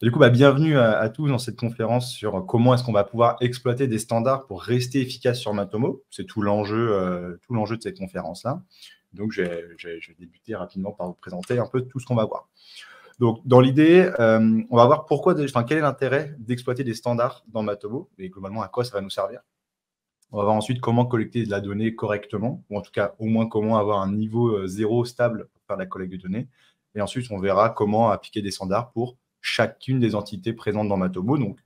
Du coup, bienvenue à tous dans cette conférence sur comment est-ce qu'on va pouvoir exploiter des standards pour rester efficace sur Matomo. C'est tout l'enjeu de cette conférence-là. Donc, je vais débuter rapidement par vous présenter un peu tout ce qu'on va voir. Donc, dans l'idée, on va voir quel est l'intérêt d'exploiter des standards dans Matomo et globalement à quoi ça va nous servir. On va voir ensuite comment collecter de la donnée correctement, ou en tout cas au moins comment avoir un niveau 0 stable pour faire la collecte de données. Et ensuite, on verra comment appliquer des standards pour chacune des entités présentes dans Matomo, donc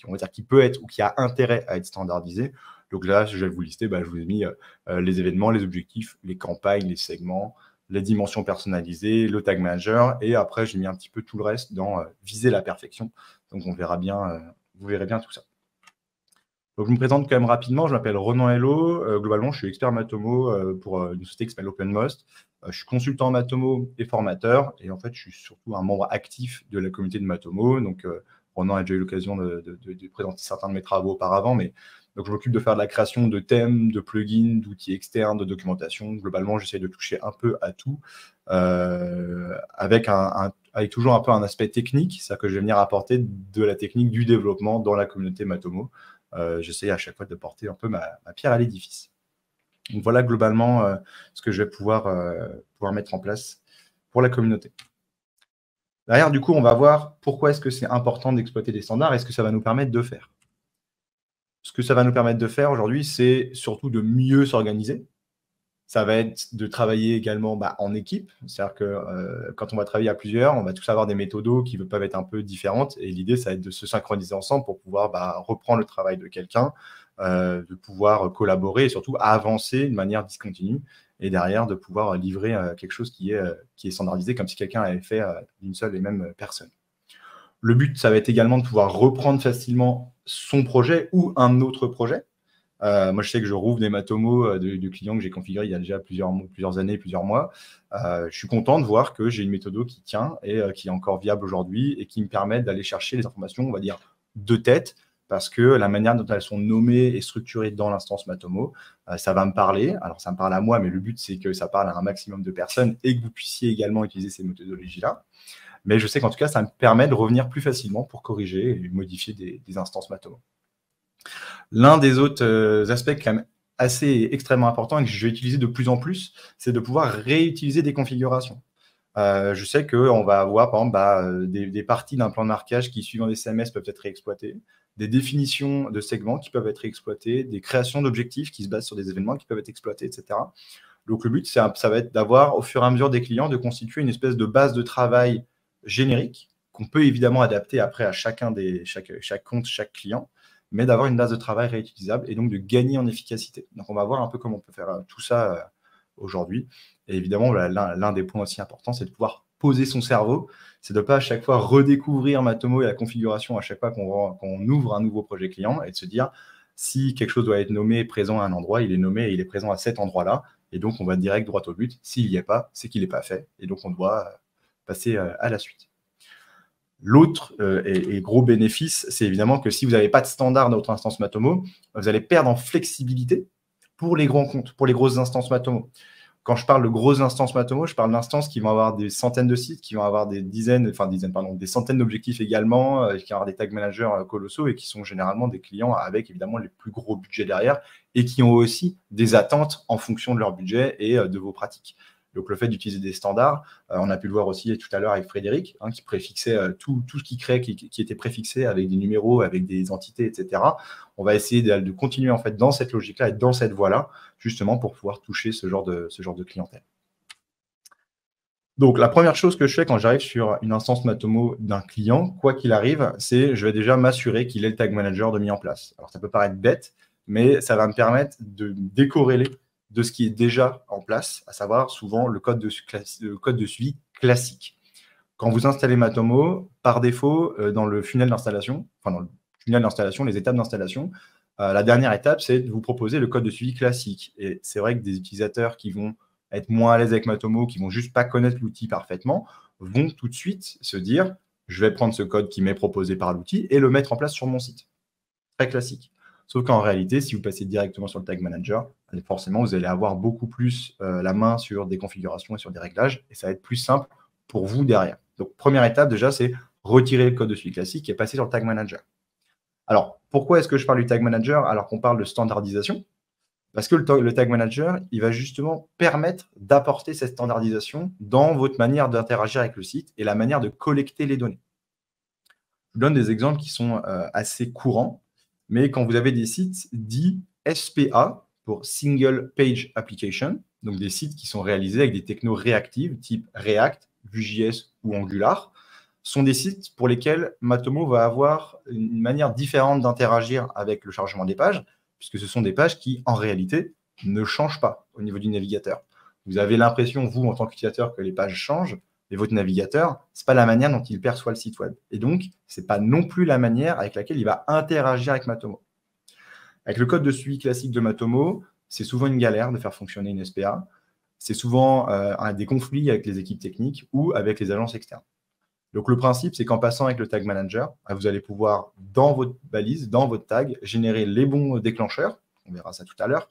on va dire qui peut être ou qui a intérêt à être standardisée. Donc là, je vais vous lister, je vous ai mis les événements, les objectifs, les campagnes, les segments, les dimensions personnalisées, le tag manager, et après, j'ai mis un petit peu tout le reste dans viser la perfection. Donc, on verra bien, vous verrez bien tout ça. Donc, je me présente quand même rapidement. Je m'appelle Ronan Hello. Globalement, je suis expert Matomo pour une société qui s'appelle OpenMost. Je suis consultant Matomo et formateur. Et en fait, je suis surtout un membre actif de la communauté de Matomo. Donc, Ronan a déjà eu l'occasion de présenter certains de mes travaux auparavant. Donc, je m'occupe de faire de la création de thèmes, de plugins, d'outils externes, de documentation. Globalement, j'essaie de toucher un peu à tout avec toujours un peu un aspect technique. C'est-à-dire que je vais venir apporter de la technique du développement dans la communauté Matomo. J'essaie à chaque fois de porter un peu ma pierre à l'édifice. Donc voilà globalement ce que je vais pouvoir mettre en place pour la communauté. Derrière, du coup, on va voir pourquoi est-ce que c'est important d'exploiter des standards et ce que ça va nous permettre de faire. Ce que ça va nous permettre de faire aujourd'hui, c'est surtout de mieux s'organiser. Ça va être de travailler également en équipe. C'est-à-dire que quand on va travailler à plusieurs, on va tous avoir des méthodos qui peuvent être un peu différentes. Et l'idée, ça va être de se synchroniser ensemble pour pouvoir reprendre le travail de quelqu'un, de pouvoir collaborer et surtout avancer de manière discontinue. Et derrière, de pouvoir livrer quelque chose qui est standardisé, comme si quelqu'un avait fait d'une seule et même personne. Le but, ça va être également de pouvoir reprendre facilement son projet ou un autre projet. Moi, je sais que je rouvre des Matomo de clients que j'ai configurés il y a déjà plusieurs années, plusieurs mois. Je suis content de voir que j'ai une méthode qui tient et qui est encore viable aujourd'hui et qui me permet d'aller chercher les informations, on va dire, de tête, parce que la manière dont elles sont nommées et structurées dans l'instance Matomo, ça va me parler. Alors, ça me parle à moi, mais le but, c'est que ça parle à un maximum de personnes et que vous puissiez également utiliser ces méthodologies-là. Mais je sais qu'en tout cas, ça me permet de revenir plus facilement pour corriger et modifier des instances Matomo. L'un des autres aspects quand même assez extrêmement important et que je vais utiliser de plus en plus, c'est de pouvoir réutiliser des configurations. Je sais qu'on va avoir, par exemple, des parties d'un plan de marquage qui, suivant des CMS, peuvent être réexploitées, des définitions de segments qui peuvent être exploitées, des créations d'objectifs qui se basent sur des événements qui peuvent être exploités, etc. Donc, le but, ça va être d'avoir, au fur et à mesure des clients, de constituer une espèce de base de travail générique qu'on peut évidemment adapter après à chaque compte, chaque client, mais d'avoir une base de travail réutilisable et donc de gagner en efficacité. Donc, on va voir un peu comment on peut faire tout ça aujourd'hui. Et évidemment, l'un des points aussi importants, c'est de pouvoir poser son cerveau. C'est de ne pas à chaque fois redécouvrir Matomo et la configuration à chaque fois qu'on ouvre un nouveau projet client et de se dire, si quelque chose doit être nommé présent à un endroit, il est nommé et il est présent à cet endroit-là. Et donc, on va direct droit au but. S'il n'y est pas, c'est qu'il n'est pas fait. Et donc, on doit passer à la suite. L'autre et gros bénéfice, c'est évidemment que si vous n'avez pas de standard dans votre instance Matomo, vous allez perdre en flexibilité pour les grands comptes, pour les grosses instances Matomo. Quand je parle de grosses instances Matomo, je parle d'instances qui vont avoir des centaines de sites, qui vont avoir des centaines d'objectifs également, qui vont avoir des tag managers colossaux et qui sont généralement des clients avec évidemment les plus gros budgets derrière et qui ont aussi des attentes en fonction de leur budget et de vos pratiques. Donc, le fait d'utiliser des standards, on a pu le voir aussi tout à l'heure avec Frédéric, qui préfixait tout ce qu'il crée, qui était préfixé avec des numéros, avec des entités, etc. On va essayer de continuer en fait dans cette logique-là et dans cette voie-là, justement pour pouvoir toucher ce genre de clientèle. Donc, la première chose que je fais quand j'arrive sur une instance Matomo d'un client, quoi qu'il arrive, c'est je vais déjà m'assurer qu'il ait le tag manager de mis en place. Alors, ça peut paraître bête, mais ça va me permettre de décorréler de ce qui est déjà en place, à savoir souvent le code de suivi classique. Quand vous installez Matomo, par défaut, dans le funnel d'installation, les étapes d'installation, la dernière étape, c'est de vous proposer le code de suivi classique. Et c'est vrai que des utilisateurs qui vont être moins à l'aise avec Matomo, qui vont juste pas connaître l'outil parfaitement, vont tout de suite se dire « je vais prendre ce code qui m'est proposé par l'outil et le mettre en place sur mon site ». Très classique. Sauf qu'en réalité, si vous passez directement sur le Tag Manager, forcément, vous allez avoir beaucoup plus la main sur des configurations et sur des réglages, et ça va être plus simple pour vous derrière. Donc, première étape, déjà, c'est retirer le code de suivi classique et passer sur le Tag Manager. Alors, pourquoi est-ce que je parle du Tag Manager alors qu'on parle de standardisation? Parce que le Tag Manager, il va justement permettre d'apporter cette standardisation dans votre manière d'interagir avec le site et la manière de collecter les données. Je donne des exemples qui sont assez courants, mais quand vous avez des sites dits SPA, pour Single Page Application, donc des sites qui sont réalisés avec des technos réactives, type React, Vue.js ou Angular, sont des sites pour lesquels Matomo va avoir une manière différente d'interagir avec le chargement des pages, puisque ce sont des pages qui, en réalité, ne changent pas au niveau du navigateur. Vous avez l'impression, vous, en tant qu'utilisateur, que les pages changent, mais votre navigateur, ce n'est pas la manière dont il perçoit le site web. Et donc, ce n'est pas non plus la manière avec laquelle il va interagir avec Matomo. Avec le code de suivi classique de Matomo, c'est souvent une galère de faire fonctionner une SPA. C'est souvent des conflits avec les équipes techniques ou avec les agences externes. Donc, le principe, c'est qu'en passant avec le Tag Manager, vous allez pouvoir, dans votre balise, dans votre tag, générer les bons déclencheurs, on verra ça tout à l'heure,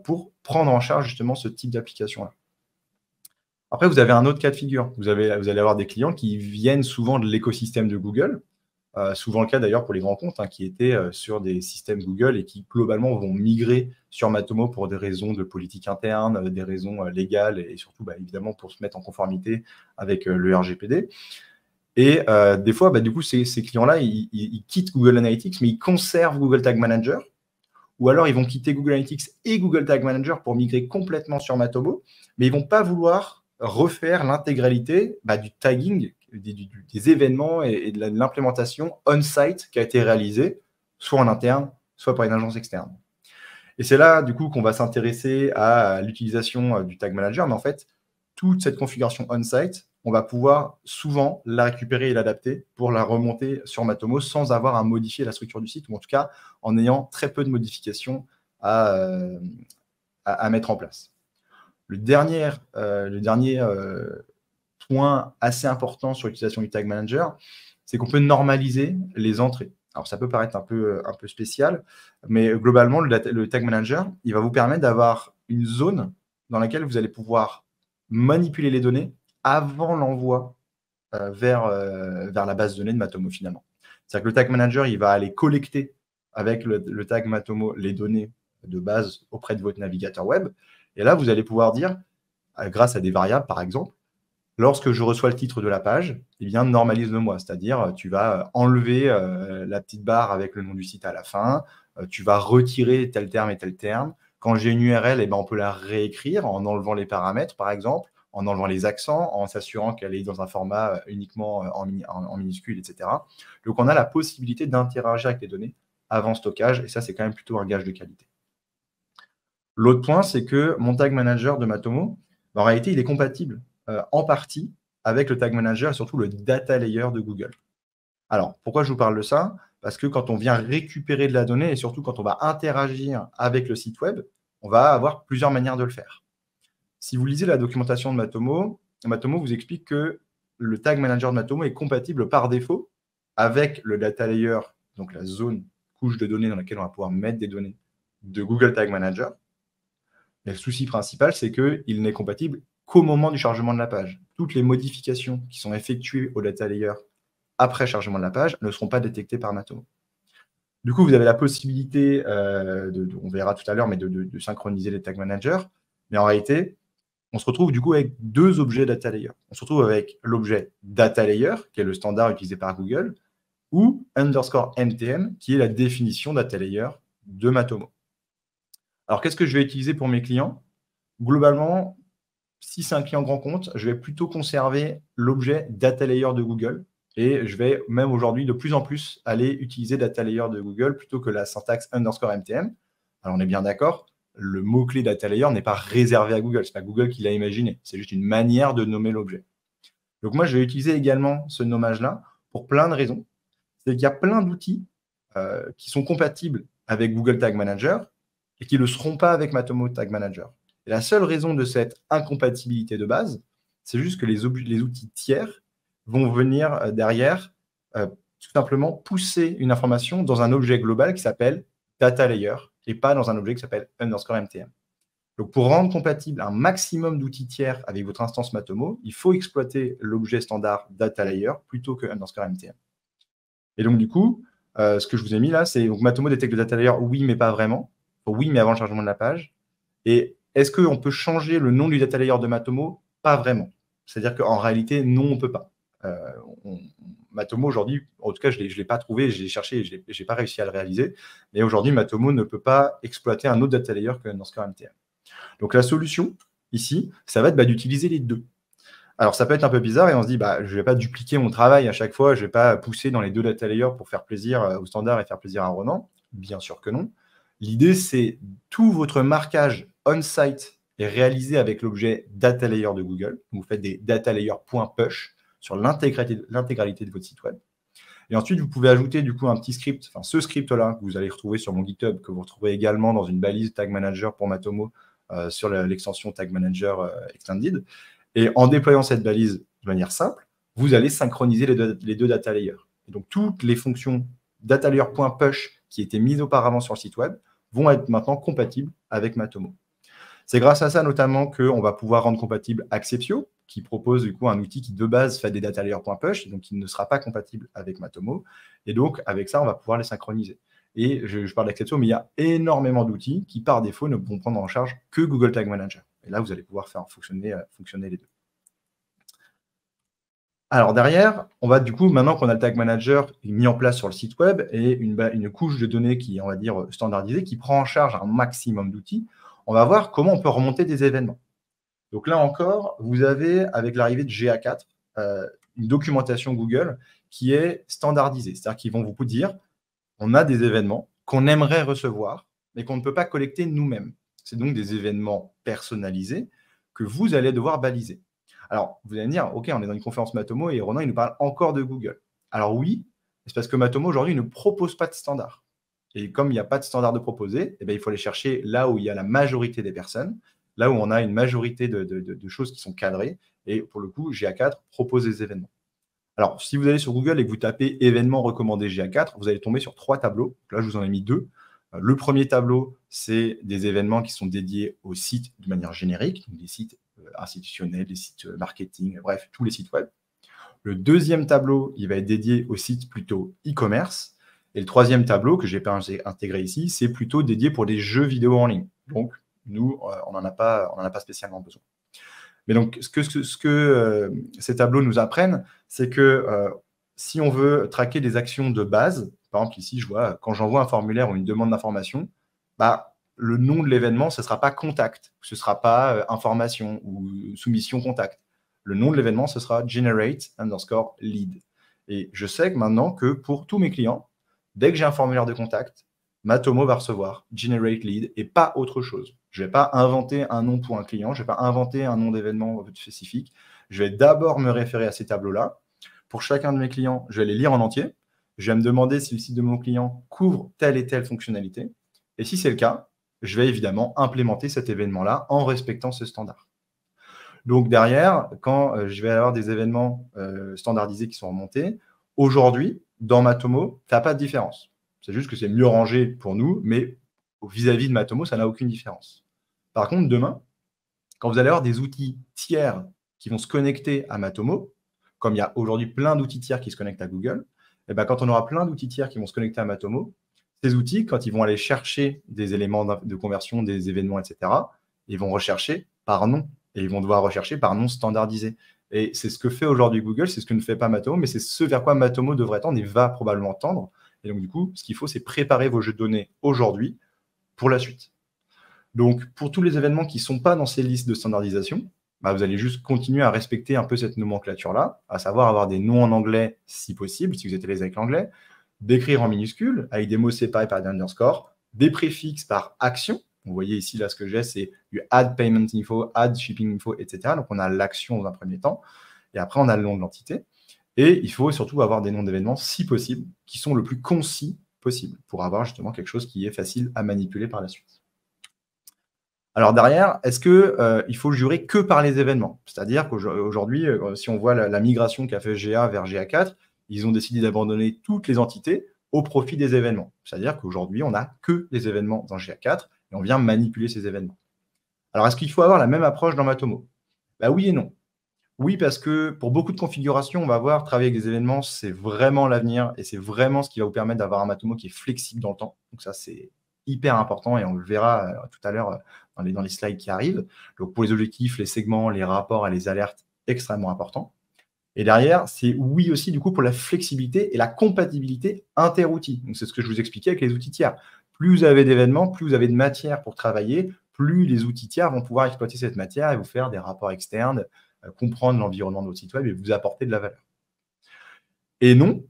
pour prendre en charge justement ce type d'application-là. Après, vous avez un autre cas de figure. Vous allez avoir des clients qui viennent souvent de l'écosystème de Google, souvent le cas d'ailleurs pour les grands comptes qui étaient sur des systèmes Google et qui globalement vont migrer sur Matomo pour des raisons de politique interne, des raisons légales et surtout évidemment pour se mettre en conformité avec le RGPD. Et des fois, du coup, ces clients-là, ils quittent Google Analytics, mais ils conservent Google Tag Manager. Ou alors, ils vont quitter Google Analytics et Google Tag Manager pour migrer complètement sur Matomo, mais ils ne vont pas vouloir refaire l'intégralité du tagging, des événements et de l'implémentation on-site qui a été réalisée, soit en interne, soit par une agence externe. Et c'est là, du coup, qu'on va s'intéresser à l'utilisation du Tag Manager, mais en fait, toute cette configuration on-site, on va pouvoir souvent la récupérer et l'adapter pour la remonter sur Matomo sans avoir à modifier la structure du site, ou en tout cas en ayant très peu de modifications à mettre en place. Le dernier point assez important sur l'utilisation du Tag Manager, c'est qu'on peut normaliser les entrées. Alors, ça peut paraître un peu spécial, mais globalement, le Tag Manager, il va vous permettre d'avoir une zone dans laquelle vous allez pouvoir manipuler les données avant l'envoi vers la base de données de Matomo, finalement. C'est-à-dire que le Tag Manager, il va aller collecter avec le tag Matomo les données de base auprès de votre navigateur web. Et là, vous allez pouvoir dire, grâce à des variables, par exemple, lorsque je reçois le titre de la page, normalise-le-moi. C'est-à-dire, tu vas enlever la petite barre avec le nom du site à la fin, tu vas retirer tel terme et tel terme. Quand j'ai une URL, on peut la réécrire en enlevant les paramètres, par exemple, en enlevant les accents, en s'assurant qu'elle est dans un format uniquement en minuscule, etc. Donc, on a la possibilité d'interagir avec les données avant stockage, et ça, c'est quand même plutôt un gage de qualité. L'autre point, c'est que mon Tag Manager de Matomo, en réalité, il est compatible en partie avec le Tag Manager et surtout le Data Layer de Google. Alors, pourquoi je vous parle de ça? Parce que quand on vient récupérer de la donnée et surtout quand on va interagir avec le site web, on va avoir plusieurs manières de le faire. Si vous lisez la documentation de Matomo, Matomo vous explique que le Tag Manager de Matomo est compatible par défaut avec le Data Layer, donc la zone couche de données dans laquelle on va pouvoir mettre des données de Google Tag Manager. Mais le souci principal, c'est qu'il n'est compatible qu'au moment du chargement de la page. Toutes les modifications qui sont effectuées au Data Layer après chargement de la page ne seront pas détectées par Matomo. Du coup, vous avez la possibilité, on verra tout à l'heure, mais de synchroniser les Tag Managers. Mais en réalité, on se retrouve du coup avec deux objets Data Layer. On se retrouve avec l'objet Data Layer, qui est le standard utilisé par Google, ou _MTM, qui est la définition Data Layer de Matomo. Alors, qu'est-ce que je vais utiliser pour mes clients? Globalement, si c'est un client grand compte, je vais plutôt conserver l'objet Data Layer de Google et je vais même aujourd'hui de plus en plus aller utiliser Data Layer de Google plutôt que la syntaxe _MTM. Alors, on est bien d'accord, le mot-clé Data Layer n'est pas réservé à Google. Ce n'est pas Google qui l'a imaginé. C'est juste une manière de nommer l'objet. Donc, moi, je vais utiliser également ce nommage-là pour plein de raisons. C'est qu'il y a plein d'outils qui sont compatibles avec Google Tag Manager et qui ne le seront pas avec Matomo Tag Manager. Et la seule raison de cette incompatibilité de base, c'est juste que les outils tiers vont venir derrière tout simplement pousser une information dans un objet global qui s'appelle Data Layer et pas dans un objet qui s'appelle _MTM. Donc, pour rendre compatible un maximum d'outils tiers avec votre instance Matomo, il faut exploiter l'objet standard data layer plutôt que Underscore MTM. Et donc, du coup, ce que je vous ai mis là, c'est donc Matomo détecte le data layer, oui, mais pas vraiment. Oui, mais avant le chargement de la page. Et est-ce qu'on peut changer le nom du data layer de Matomo? Pas vraiment. C'est-à-dire qu'en réalité, non, on ne peut pas. Matomo, aujourd'hui, en tout cas, je ne l'ai pas trouvé, j'ai cherché, je n'ai pas réussi à le réaliser. Mais aujourd'hui, Matomo ne peut pas exploiter un autre data layer que Underscore MTM. Donc, la solution, ici, ça va être d'utiliser les deux. Alors, ça peut être un peu bizarre et on se dit, je ne vais pas dupliquer mon travail à chaque fois, je ne vais pas pousser dans les deux data layers pour faire plaisir au standard et faire plaisir à Ronan. Bien sûr que non. L'idée, c'est tout votre marquage on-site est réalisé avec l'objet data layer de Google. Vous faites des data layer.push sur l'intégralité de votre site web. Et ensuite, vous pouvez ajouter du coup un petit script, enfin ce script-là que vous allez retrouver sur mon GitHub, que vous retrouverez également dans une balise Tag Manager pour Matomo sur l'extension Tag Manager Extended. Et en déployant cette balise de manière simple, vous allez synchroniser les deux data layers. Et donc, toutes les fonctions data layer.push qui étaient mises auparavant sur le site web vont être maintenant compatibles avec Matomo. C'est grâce à ça notamment qu'on va pouvoir rendre compatible Acceptio, qui propose du coup un outil qui de base fait des data layer.push, donc qui ne sera pas compatible avec Matomo. Et donc, avec ça, on va pouvoir les synchroniser. Et je parle d'Acceptio, mais il y a énormément d'outils qui, par défaut, ne vont prendre en charge que Google Tag Manager. Et là, vous allez pouvoir faire fonctionner les deux. Alors derrière, on va du coup, maintenant qu'on a le Tag Manager mis en place sur le site web et une couche de données qui est, on va dire, standardisée, qui prend en charge un maximum d'outils, on va voir comment on peut remonter des événements. Donc là encore, vous avez, avec l'arrivée de GA4, une documentation Google qui est standardisée. C'est-à-dire qu'ils vont vous dire, on a des événements qu'on aimerait recevoir, mais qu'on ne peut pas collecter nous-mêmes. C'est donc des événements personnalisés que vous allez devoir baliser. Alors, vous allez me dire, OK, on est dans une conférence Matomo et Ronan, il nous parle encore de Google. Alors oui, c'est parce que Matomo, aujourd'hui, ne propose pas de standard. Et comme il n'y a pas de standard de proposer, il faut aller chercher là où il y a la majorité des personnes, là où on a une majorité de choses qui sont cadrées. Et pour le coup, GA4 propose des événements. Alors, si vous allez sur Google et que vous tapez événements recommandés GA4, vous allez tomber sur 3 tableaux. Là, je vous en ai mis 2. Le premier tableau, c'est des événements qui sont dédiés aux sites de manière générique, donc des sites institutionnels, des sites marketing, bref, tous les sites web. Le deuxième tableau, il va être dédié aux sites plutôt e-commerce. Et le troisième tableau, que je n'ai pas intégré ici, c'est plutôt dédié pour des jeux vidéo en ligne. Donc, nous, on n'en a pas spécialement besoin. Mais donc, ce que ces tableaux nous apprennent, c'est que si on veut traquer des actions de base, par exemple, ici, je vois, quand j'envoie un formulaire ou une demande d'information, le nom de l'événement, ce ne sera pas contact, ce ne sera pas information ou soumission contact. Le nom de l'événement, ce sera generate_lead. Et je sais que maintenant que pour tous mes clients, dès que j'ai un formulaire de contact, Matomo va recevoir generate lead et pas autre chose. Je ne vais pas inventer un nom pour un client, je ne vais pas inventer un nom d'événement spécifique. Je vais d'abord me référer à ces tableaux-là. Pour chacun de mes clients, je vais les lire en entier. Je vais me demander si le site de mon client couvre telle et telle fonctionnalité. Et si c'est le cas, je vais évidemment implémenter cet événement-là en respectant ce standard. Donc derrière, quand je vais avoir des événements standardisés qui sont remontés, aujourd'hui, dans Matomo, ça n'a pas de différence. C'est juste que c'est mieux rangé pour nous, mais vis-à-vis de Matomo, ça n'a aucune différence. Par contre, demain, quand vous allez avoir des outils tiers qui vont se connecter à Matomo, comme il y a aujourd'hui plein d'outils tiers qui se connectent à Google, et quand on aura plein d'outils tiers qui vont se connecter à Matomo, ces outils, quand ils vont aller chercher des éléments de conversion, des événements, etc., ils vont rechercher par nom. Et ils vont devoir rechercher par nom standardisé. Et c'est ce que fait aujourd'hui Google, c'est ce que ne fait pas Matomo, mais c'est ce vers quoi Matomo devrait tendre et va probablement tendre. Et donc, du coup, ce qu'il faut, c'est préparer vos jeux de données aujourd'hui pour la suite. Donc, pour tous les événements qui ne sont pas dans ces listes de standardisation, vous allez juste continuer à respecter un peu cette nomenclature-là, à savoir avoir des noms en anglais si possible, si vous êtes à l'aise avec l'anglais, d'écrire en minuscules, avec des mots séparés par des underscores, des préfixes par action. Vous voyez ici, là, ce que j'ai, c'est du add payment info, add shipping info, etc. Donc, on a l'action dans un premier temps. Et après, on a le nom de l'entité. Et il faut surtout avoir des noms d'événements, si possible, qui sont le plus concis possible, pour avoir justement quelque chose qui est facile à manipuler par la suite. Alors derrière, est-ce qu'il faut jurer que par les événements? C'est-à-dire qu'aujourd'hui, si on voit la migration qu'a fait GA vers GA4, ils ont décidé d'abandonner toutes les entités au profit des événements. C'est-à-dire qu'aujourd'hui, on n'a que les événements dans GA4 et on vient manipuler ces événements. Alors, est-ce qu'il faut avoir la même approche dans Matomo? Bah oui et non. Oui, parce que pour beaucoup de configurations, on va voir, travailler avec des événements, c'est vraiment l'avenir et c'est vraiment ce qui va vous permettre d'avoir un Matomo qui est flexible dans le temps. Donc ça, c'est hyper important et on le verra tout à l'heure dans les slides qui arrivent. Donc pour les objectifs, les segments, les rapports et les alertes, extrêmement important. Et derrière, c'est oui aussi du coup pour la flexibilité et la compatibilité inter-outils. Donc c'est ce que je vous expliquais avec les outils tiers. Plus vous avez d'événements, plus vous avez de matière pour travailler, plus les outils tiers vont pouvoir exploiter cette matière et vous faire des rapports externes, comprendre l'environnement de votre site web et vous apporter de la valeur. Et non,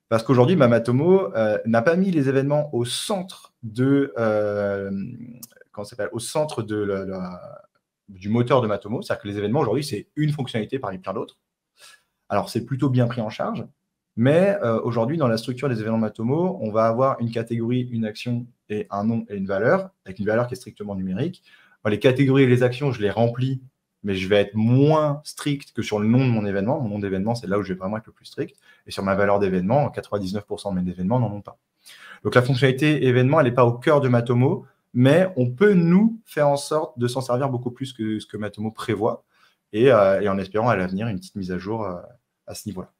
parce qu'aujourd'hui, Matomo n'a pas mis les événements au centre au centre du moteur de Matomo. C'est-à-dire que les événements, aujourd'hui, c'est une fonctionnalité parmi plein d'autres. Alors, c'est plutôt bien pris en charge, mais aujourd'hui, dans la structure des événements Matomo, on va avoir une catégorie, une action et un nom et une valeur, avec une valeur qui est strictement numérique. Les catégories et les actions, je les remplis, mais je vais être moins strict que sur le nom de mon événement. Mon nom d'événement, c'est là où je vais vraiment être le plus strict. Et sur ma valeur d'événement, 99% de mes événements n'en ont pas. Donc, la fonctionnalité événement, elle n'est pas au cœur de Matomo, mais on peut, nous, faire en sorte de s'en servir beaucoup plus que ce que Matomo prévoit, et en espérant à l'avenir une petite mise à jour à ce niveau-là.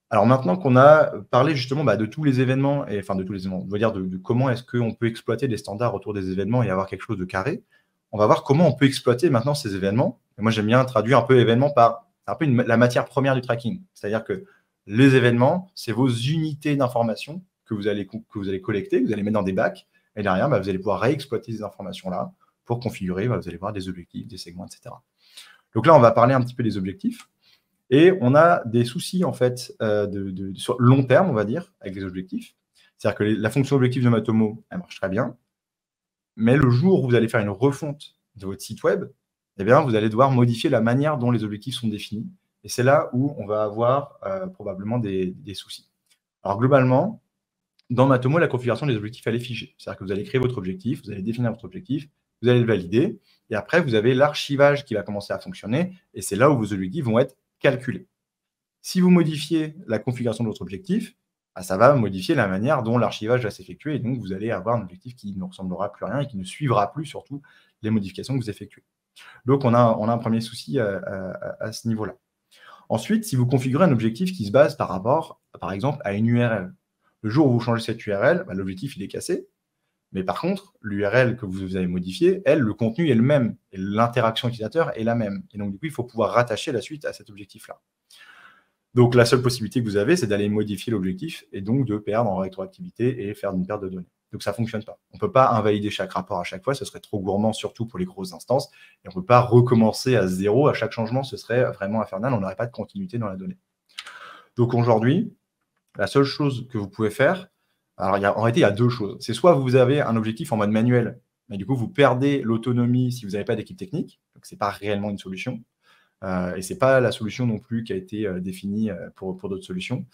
Alors maintenant qu'on a parlé justement de tous les événements, et enfin de tous les événements, on va dire de comment est-ce qu'on peut exploiter des standards autour des événements et avoir quelque chose de carré, on va voir comment on peut exploiter maintenant ces événements. Et moi, j'aime bien traduire un peu événements par un peu la matière première du tracking. C'est-à-dire que les événements, c'est vos unités d'information que vous allez collecter, que vous allez mettre dans des bacs, et derrière, vous allez pouvoir réexploiter ces informations-là pour configurer, vous allez voir des objectifs, des segments, etc. Donc là, on va parler un petit peu des objectifs. Et on a des soucis, en fait, sur long terme, on va dire, avec les objectifs. C'est-à-dire que la fonction objectif de Matomo, elle marche très bien. Mais le jour où vous allez faire une refonte de votre site web, eh bien, vous allez devoir modifier la manière dont les objectifs sont définis. Et c'est là où on va avoir probablement des soucis. Alors, globalement, dans Matomo, la configuration des objectifs, elle est figée. C'est-à-dire que vous allez créer votre objectif, vous allez définir votre objectif, vous allez le valider, et après, vous avez l'archivage qui va commencer à fonctionner, et c'est là où vos objectifs vont être calculés. Si vous modifiez la configuration de votre objectif, ça va modifier la manière dont l'archivage va s'effectuer, et donc vous allez avoir un objectif qui ne ressemblera plus à rien et qui ne suivra plus surtout les modifications que vous effectuez. Donc, on a un premier souci à ce niveau-là. Ensuite, si vous configurez un objectif qui se base par rapport, par exemple, à une URL, le jour où vous changez cette URL, l'objectif il est cassé. Mais par contre, l'URL que vous avez modifiée, le contenu est le même. Et l'interaction utilisateur est la même. Et donc, du coup, il faut pouvoir rattacher la suite à cet objectif-là. Donc, la seule possibilité que vous avez, c'est d'aller modifier l'objectif et donc de perdre en rétroactivité et faire une perte de données. Donc, ça ne fonctionne pas. On ne peut pas invalider chaque rapport à chaque fois. Ce serait trop gourmand, surtout pour les grosses instances. Et on ne peut pas recommencer à zéro à chaque changement. Ce serait vraiment infernal. On n'aurait pas de continuité dans la donnée. Donc, aujourd'hui, la seule chose que vous pouvez faire, alors en réalité, il y a deux choses. C'est soit vous avez un objectif en mode manuel, mais du coup, vous perdez l'autonomie si vous n'avez pas d'équipe technique. Donc, ce n'est pas réellement une solution. Et ce n'est pas la solution non plus qui a été définie pour d'autres solutions.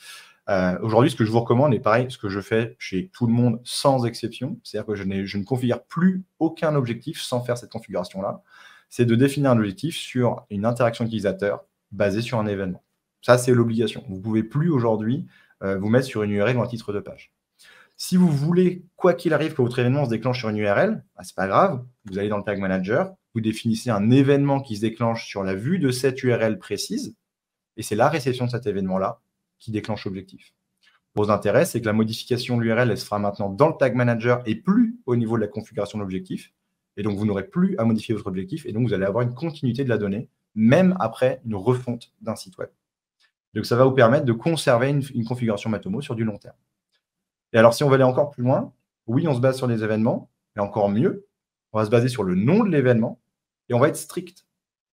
Aujourd'hui, ce que je vous recommande, et pareil, ce que je fais chez tout le monde sans exception, c'est-à-dire que je ne configure plus aucun objectif sans faire cette configuration-là, c'est de définir un objectif sur une interaction utilisateur basée sur un événement. Ça, c'est l'obligation. Vous ne pouvez plus aujourd'hui vous mettre sur une URL ou un titre de page. Si vous voulez, quoi qu'il arrive, que votre événement se déclenche sur une URL, ce n'est pas grave, vous allez dans le Tag Manager, vous définissez un événement qui se déclenche sur la vue de cette URL précise, et c'est la réception de cet événement-là qui déclenche l'objectif. Vos intérêts, c'est que la modification de l'URL, elle se fera maintenant dans le Tag Manager et plus au niveau de la configuration de l'objectif. Et donc, vous n'aurez plus à modifier votre objectif, et donc vous allez avoir une continuité de la donnée, même après une refonte d'un site web. Donc, ça va vous permettre de conserver une configuration Matomo sur du long terme. Et alors, si on veut aller encore plus loin, oui, on se base sur les événements, mais encore mieux, on va se baser sur le nom de l'événement et on va être strict.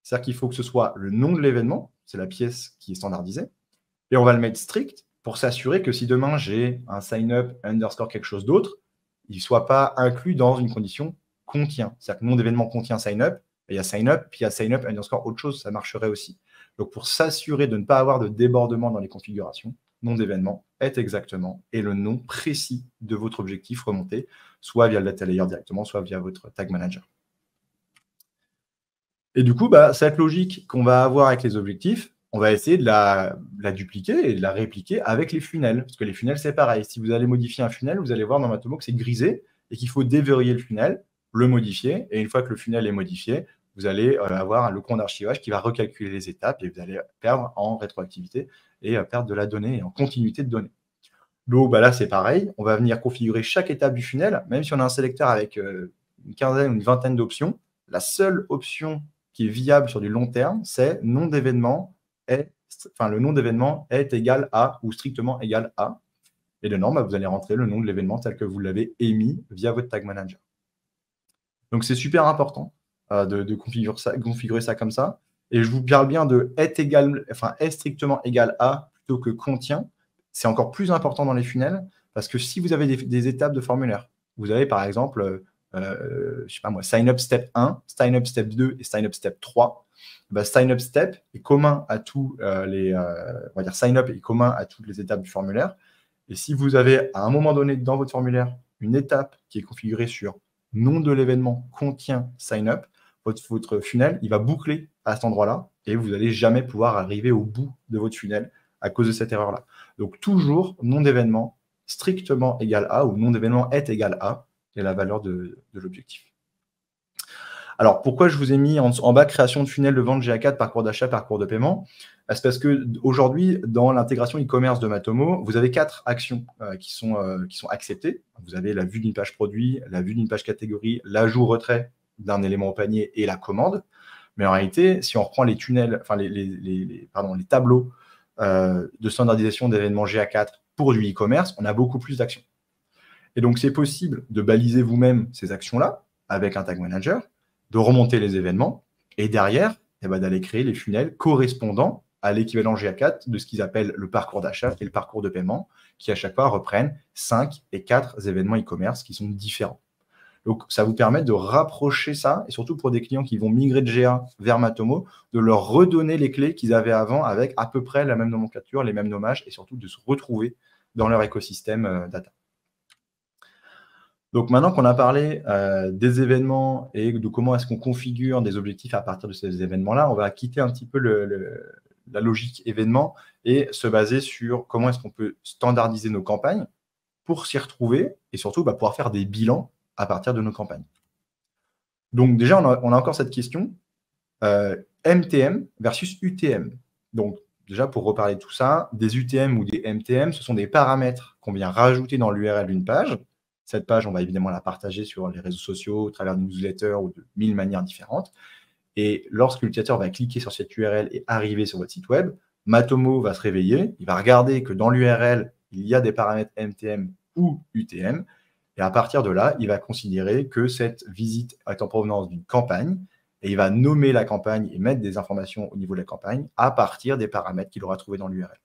C'est-à-dire qu'il faut que ce soit le nom de l'événement, c'est la pièce qui est standardisée, et on va le mettre strict pour s'assurer que si demain j'ai un sign-up underscore quelque chose d'autre, il ne soit pas inclus dans une condition contient. C'est-à-dire que le nom d'événement contient sign-up, et il y a sign-up, puis il y a sign-up underscore autre chose, ça marcherait aussi. Donc, pour s'assurer de ne pas avoir de débordement dans les configurations, nom d'événement est exactement et le nom précis de votre objectif remonté, soit via le data layer directement, soit via votre tag manager. Et du coup, cette logique qu'on va avoir avec les objectifs, on va essayer de la dupliquer et de la répliquer avec les funnels. Parce que les funnels, c'est pareil. Si vous allez modifier un funnel, vous allez voir dans Matomo que c'est grisé et qu'il faut déverrouiller le funnel. le modifier, et une fois que le funnel est modifié, vous allez avoir le compte d'archivage qui va recalculer les étapes et vous allez perdre en rétroactivité et perdre de la donnée et en continuité de données. Donc là, c'est pareil, on va venir configurer chaque étape du funnel, même si on a un sélecteur avec une quinzaine ou une vingtaine d'options, la seule option qui est viable sur du long terme, c'est nom d'événement le nom d'événement est égal à ou strictement égal à. Et dedans, vous allez rentrer le nom de l'événement tel que vous l'avez émis via votre tag manager. Donc, c'est super important de configurer ça comme ça. Et je vous parle bien de est strictement égal à plutôt que contient. C'est encore plus important dans les funnels parce que si vous avez des étapes de formulaire, vous avez par exemple, je sais pas moi, sign up step 1, sign up step 2 et sign up step 3. Sign up step est commun à tous on va dire sign up est commun à toutes les étapes du formulaire. Et si vous avez à un moment donné dans votre formulaire une étape qui est configurée sur nom de l'événement contient sign up, votre funnel, il va boucler à cet endroit-là et vous n'allez jamais pouvoir arriver au bout de votre funnel à cause de cette erreur-là. Donc, toujours nom d'événement strictement égal à ou nom d'événement est égal à et la valeur de l'objectif. Alors, pourquoi je vous ai mis en bas création de funnel de vente GA4, parcours d'achat, parcours de paiement? C'est parce qu'aujourd'hui, dans l'intégration e-commerce de Matomo, vous avez 4 actions qui sont acceptées. Vous avez la vue d'une page produit, la vue d'une page catégorie, l'ajout-retrait d'un élément au panier et la commande. Mais en réalité, si on reprend les tunnels, enfin les tableaux de standardisation d'événements GA4 pour du e-commerce, on a beaucoup plus d'actions. Et donc, c'est possible de baliser vous-même ces actions-là avec un tag manager, de remonter les événements et derrière, d'aller créer les funnels correspondant à l'équivalent GA4 de ce qu'ils appellent le parcours d'achat et le parcours de paiement, qui à chaque fois reprennent 5 et 4 événements e-commerce qui sont différents. Donc, ça vous permet de rapprocher ça, et surtout pour des clients qui vont migrer de GA vers Matomo, de leur redonner les clés qu'ils avaient avant avec à peu près la même nomenclature, les mêmes nommages, et surtout de se retrouver dans leur écosystème data. Donc, maintenant qu'on a parlé des événements et de comment est-ce qu'on configure des objectifs à partir de ces événements-là, on va quitter un petit peu la logique événement et se baser sur comment est-ce qu'on peut standardiser nos campagnes pour s'y retrouver et surtout pouvoir faire des bilans à partir de nos campagnes. Donc, déjà, on a encore cette question, MTM versus UTM. Donc, déjà, pour reparler de tout ça, des UTM ou des MTM, ce sont des paramètres qu'on vient rajouter dans l'URL d'une page. Cette page, on va évidemment la partager sur les réseaux sociaux, au travers de newsletters ou de 1000 manières différentes. Et lorsque l'utilisateur va cliquer sur cette URL et arriver sur votre site web, Matomo va se réveiller, il va regarder que dans l'URL, il y a des paramètres MTM ou UTM. Et à partir de là, il va considérer que cette visite est en provenance d'une campagne et il va nommer la campagne et mettre des informations au niveau de la campagne à partir des paramètres qu'il aura trouvés dans l'URL.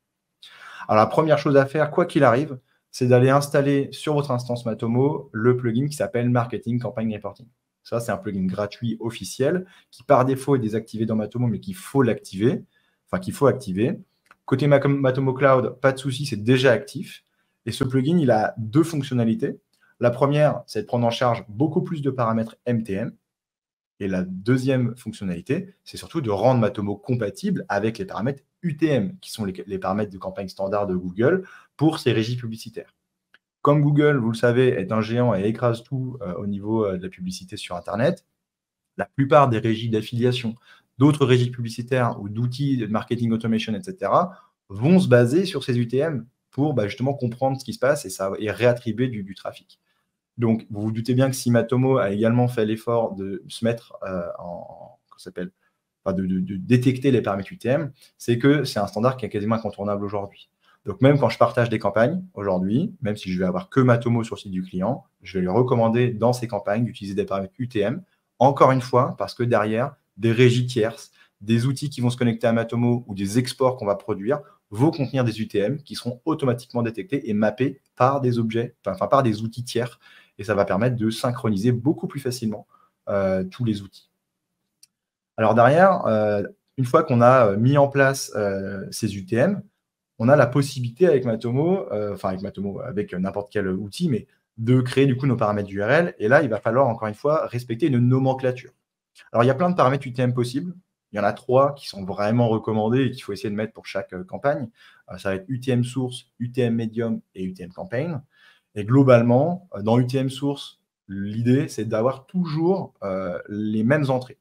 Alors, la première chose à faire, quoi qu'il arrive, c'est d'aller installer sur votre instance Matomo le plugin qui s'appelle Marketing Campaign Reporting. Ça, c'est un plugin gratuit officiel qui, par défaut, est désactivé dans Matomo, mais qu'il faut l'activer, enfin qu'il faut activer. Côté Matomo Cloud, pas de souci, c'est déjà actif. Et ce plugin, il a 2 fonctionnalités. La première, c'est de prendre en charge beaucoup plus de paramètres MTM. Et la deuxième fonctionnalité, c'est surtout de rendre Matomo compatible avec les paramètres UTM, qui sont les paramètres de campagne standard de Google pour ces régies publicitaires. Comme Google, vous le savez, est un géant et écrase tout au niveau de la publicité sur Internet, la plupart des régies d'affiliation, d'autres régies publicitaires ou d'outils de marketing automation, etc., vont se baser sur ces UTM pour justement comprendre ce qui se passe et réattribuer du trafic. Donc, vous vous doutez bien que si Matomo a également fait l'effort de se mettre de détecter les paramètres UTM, c'est que c'est un standard qui est quasiment incontournable aujourd'hui. Donc, même quand je partage des campagnes aujourd'hui, même si je vais avoir que Matomo sur le site du client, je vais lui recommander dans ces campagnes d'utiliser des paramètres UTM, encore une fois, parce que derrière, des régies tierces, des outils qui vont se connecter à Matomo ou des exports qu'on va produire vont contenir des UTM qui seront automatiquement détectés et mappés par des objets, par des outils tiers. Et ça va permettre de synchroniser beaucoup plus facilement tous les outils. Alors derrière, une fois qu'on a mis en place ces UTM, on a la possibilité avec Matomo, avec n'importe quel outil, mais de créer du coup nos paramètres d'URL. Et là, il va falloir encore une fois respecter une nomenclature. Alors, il y a plein de paramètres UTM possibles. Il y en a 3 qui sont vraiment recommandés et qu'il faut essayer de mettre pour chaque campagne. Ça va être UTM Source, UTM Medium et UTM Campaign. Et globalement, dans UTM Source, L'idée, c'est d'avoir toujours les mêmes entrées.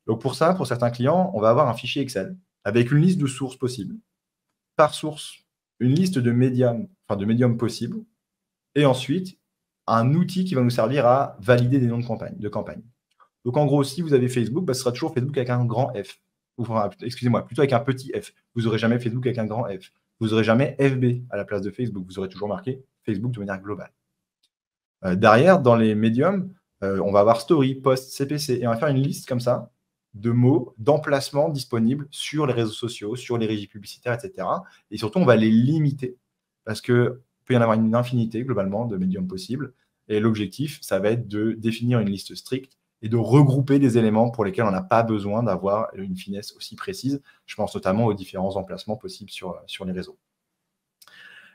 Donc pour ça, pour certains clients, on va avoir un fichier Excel avec une liste de sources possibles. Par source, une liste de médiums possibles. Et ensuite, un outil qui va nous servir à valider des noms de campagne. Donc en gros, si vous avez Facebook, ce sera toujours Facebook avec un grand F. Enfin, excusez-moi, plutôt avec un petit F. Vous n'aurez jamais Facebook avec un grand F. Vous n'aurez jamais FB à la place de Facebook. Vous aurez toujours marqué Facebook de manière globale. Derrière, dans les médiums, on va avoir Story, Post, CPC. Et on va faire une liste comme ça de mots, d'emplacements disponibles sur les réseaux sociaux, sur les régies publicitaires, etc. Et surtout, on va les limiter parce qu'il peut y en avoir une infinité, globalement, de médiums possibles. Et l'objectif, ça va être de définir une liste stricte et de regrouper des éléments pour lesquels on n'a pas besoin d'avoir une finesse aussi précise. Je pense notamment aux différents emplacements possibles sur les réseaux.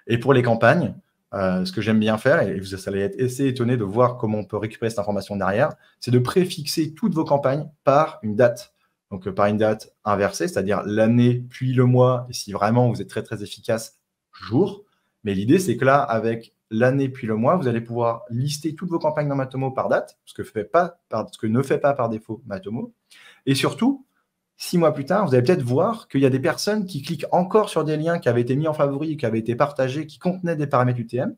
Et pour les campagnes, ce que j'aime bien faire, et vous allez être assez étonné de voir comment on peut récupérer cette information derrière, c'est de préfixer toutes vos campagnes par une date. Donc, par une date inversée, c'est-à-dire l'année puis le mois, et si vraiment vous êtes très, très efficace, jour. Mais l'idée, c'est que là, avec l'année puis le mois, vous allez pouvoir lister toutes vos campagnes dans Matomo par date, ce que ne fait pas par défaut Matomo. Et surtout, 6 mois plus tard, vous allez peut-être voir qu'il y a des personnes qui cliquent encore sur des liens qui avaient été mis en favori, qui avaient été partagés, qui contenaient des paramètres UTM,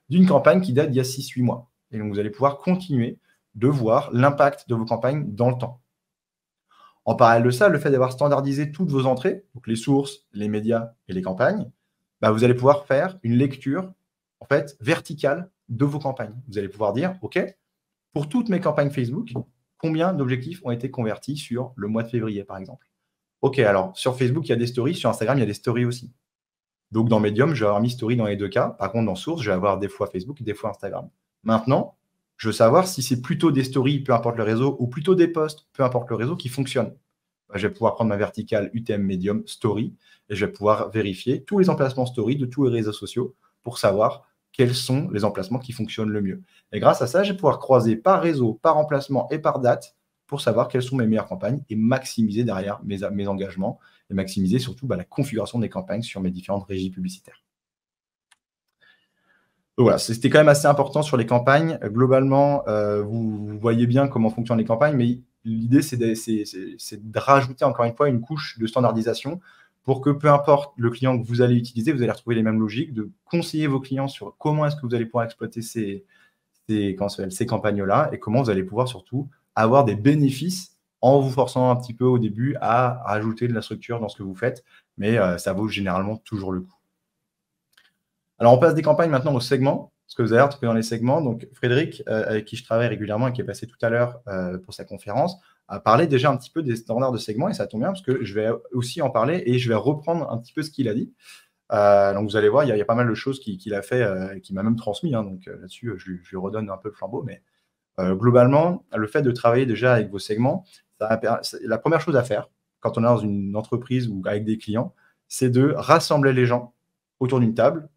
d'une campagne qui date d'il y a 6-8 mois. Et donc, vous allez pouvoir continuer de voir l'impact de vos campagnes dans le temps. En parallèle de ça, le fait d'avoir standardisé toutes vos entrées, donc les sources, les médias et les campagnes, vous allez pouvoir faire une lecture en fait, verticale de vos campagnes. Vous allez pouvoir dire, OK, pour toutes mes campagnes Facebook, combien d'objectifs ont été convertis sur le mois de février, par exemple. OK, alors sur Facebook, il y a des stories, sur Instagram, il y a des stories aussi. Donc dans Medium, je vais avoir mis story dans les deux cas. Par contre, dans Source, je vais avoir des fois Facebook et des fois Instagram. Maintenant, je veux savoir si c'est plutôt des stories, peu importe le réseau, ou plutôt des posts, peu importe le réseau, qui fonctionnent. Je vais pouvoir prendre ma verticale UTM Medium Story et je vais pouvoir vérifier tous les emplacements story de tous les réseaux sociaux pour savoir quels sont les emplacements qui fonctionnent le mieux. Et grâce à ça, je vais pouvoir croiser par réseau, par emplacement et par date pour savoir quelles sont mes meilleures campagnes et maximiser derrière mes engagements et maximiser surtout la configuration des campagnes sur mes différentes régies publicitaires. Donc voilà, c'était quand même assez important sur les campagnes. Globalement, vous voyez bien comment fonctionnent les campagnes, mais l'idée, c'est de rajouter encore une fois une couche de standardisation pour que peu importe le client que vous allez utiliser, vous allez retrouver les mêmes logiques, de conseiller vos clients sur comment est-ce que vous allez pouvoir exploiter ces campagnes-là et comment vous allez pouvoir surtout avoir des bénéfices en vous forçant un petit peu au début à rajouter de la structure dans ce que vous faites, mais ça vaut généralement toujours le coup. Alors, on passe des campagnes maintenant aux segments, ce que vous allez retrouver dans les segments. Donc, Frédéric, avec qui je travaille régulièrement et qui est passé tout à l'heure pour sa conférence, a parlé déjà un petit peu des standards de segments et ça tombe bien parce que je vais aussi en parler et je vais reprendre un petit peu ce qu'il a dit. Donc, vous allez voir, il y a pas mal de choses qu'il a fait et qu'il m'a même transmis. Donc, là-dessus, je lui redonne un peu le flambeau. Mais globalement, le fait de travailler déjà avec vos segments, la première chose à faire quand on est dans une entreprise ou avec des clients, c'est de rassembler les gens autour d'une table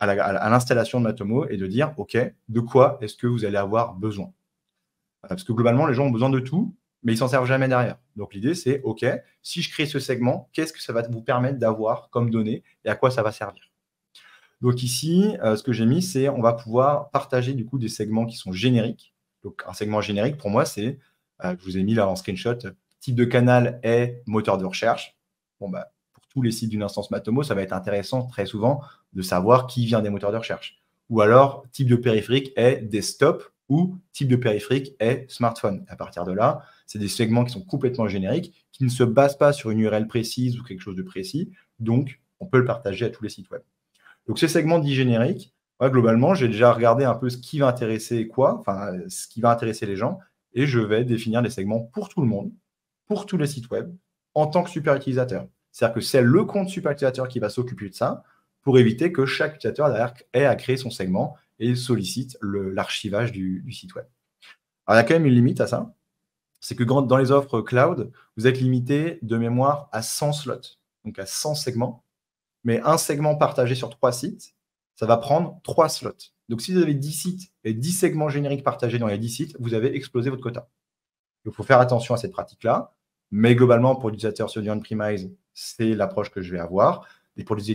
à l'installation de Matomo et de dire, OK, de quoi est-ce que vous allez avoir besoin? Parce que globalement, les gens ont besoin de tout, mais ils ne s'en servent jamais derrière. Donc, l'idée, c'est, OK, si je crée ce segment, qu'est-ce que ça va vous permettre d'avoir comme données et à quoi ça va servir? Donc, ici, ce que j'ai mis, c'est on va pouvoir partager du coup des segments qui sont génériques. Donc, un segment générique, pour moi, c'est, je vous ai mis là en screenshot, type de canal est moteur de recherche. Bon, pour tous les sites d'une instance Matomo, ça va être intéressant très souvent de savoir qui vient des moteurs de recherche. Ou alors, type de périphérique est desktop ou type de périphérique est smartphone. À partir de là, c'est des segments qui sont complètement génériques, qui ne se basent pas sur une URL précise ou quelque chose de précis. Donc, on peut le partager à tous les sites web. Donc, ces segments dits génériques, globalement, j'ai déjà regardé un peu ce qui va intéresser ce qui va intéresser les gens, et je vais définir des segments pour tout le monde, pour tous les sites web, en tant que super utilisateur. C'est-à-dire que c'est le compte super utilisateur qui va s'occuper de ça pour éviter que chaque utilisateur derrière ait à créer son segment et sollicite l'archivage du site web. Alors, il y a quand même une limite à ça. C'est que dans les offres cloud, vous êtes limité de mémoire à 100 slots, donc à 100 segments. Mais un segment partagé sur 3 sites, ça va prendre 3 slots. Donc, si vous avez 10 sites et 10 segments génériques partagés dans les 10 sites, vous avez explosé votre quota. Il faut faire attention à cette pratique-là. Mais globalement, pour l'utilisateur sur du on-premise, c'est l'approche que je vais avoir. Et pour des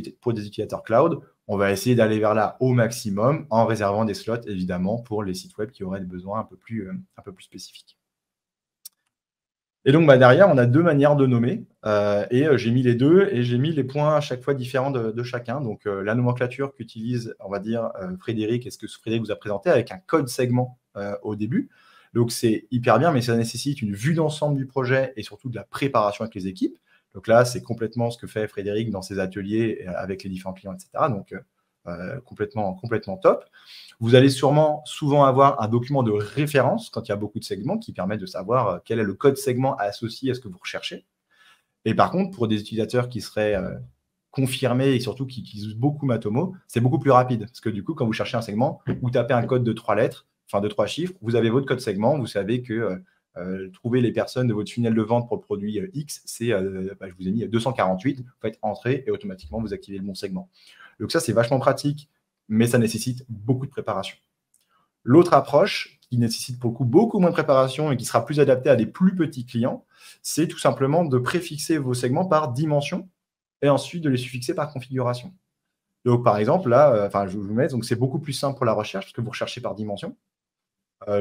utilisateurs cloud, on va essayer d'aller vers là au maximum en réservant des slots, évidemment, pour les sites web qui auraient des besoins un peu plus spécifiques. Et donc, derrière, on a deux manières de nommer. J'ai mis les deux et j'ai mis les points à chaque fois différents de chacun. Donc, la nomenclature qu'utilise, on va dire, Frédéric, et ce que Frédéric vous a présenté avec un code segment au début. Donc, c'est hyper bien, mais ça nécessite une vue d'ensemble du projet et surtout de la préparation avec les équipes. Donc là, c'est complètement ce que fait Frédéric dans ses ateliers avec les différents clients, etc. Donc, complètement top. Vous allez souvent avoir un document de référence quand il y a beaucoup de segments qui permet de savoir quel est le code segment associé à ce que vous recherchez. Et par contre, pour des utilisateurs qui seraient confirmés et surtout qui utilisent beaucoup Matomo, c'est beaucoup plus rapide. Parce que du coup, quand vous cherchez un segment, vous tapez un code de 3 lettres, enfin de 3 chiffres, vous avez votre code segment, vous savez que trouver les personnes de votre funnel de vente pour le produit X, c'est, je vous ai mis 248, vous faites entrer et automatiquement, vous activez le bon segment. Donc ça, c'est vachement pratique, mais ça nécessite beaucoup de préparation. L'autre approche, qui nécessite pour le coup beaucoup moins de préparation et qui sera plus adaptée à des plus petits clients, c'est tout simplement de préfixer vos segments par dimension et ensuite de les suffixer par configuration. Donc, par exemple, là, je vous mets, donc c'est beaucoup plus simple pour la recherche parce que vous recherchez par dimension.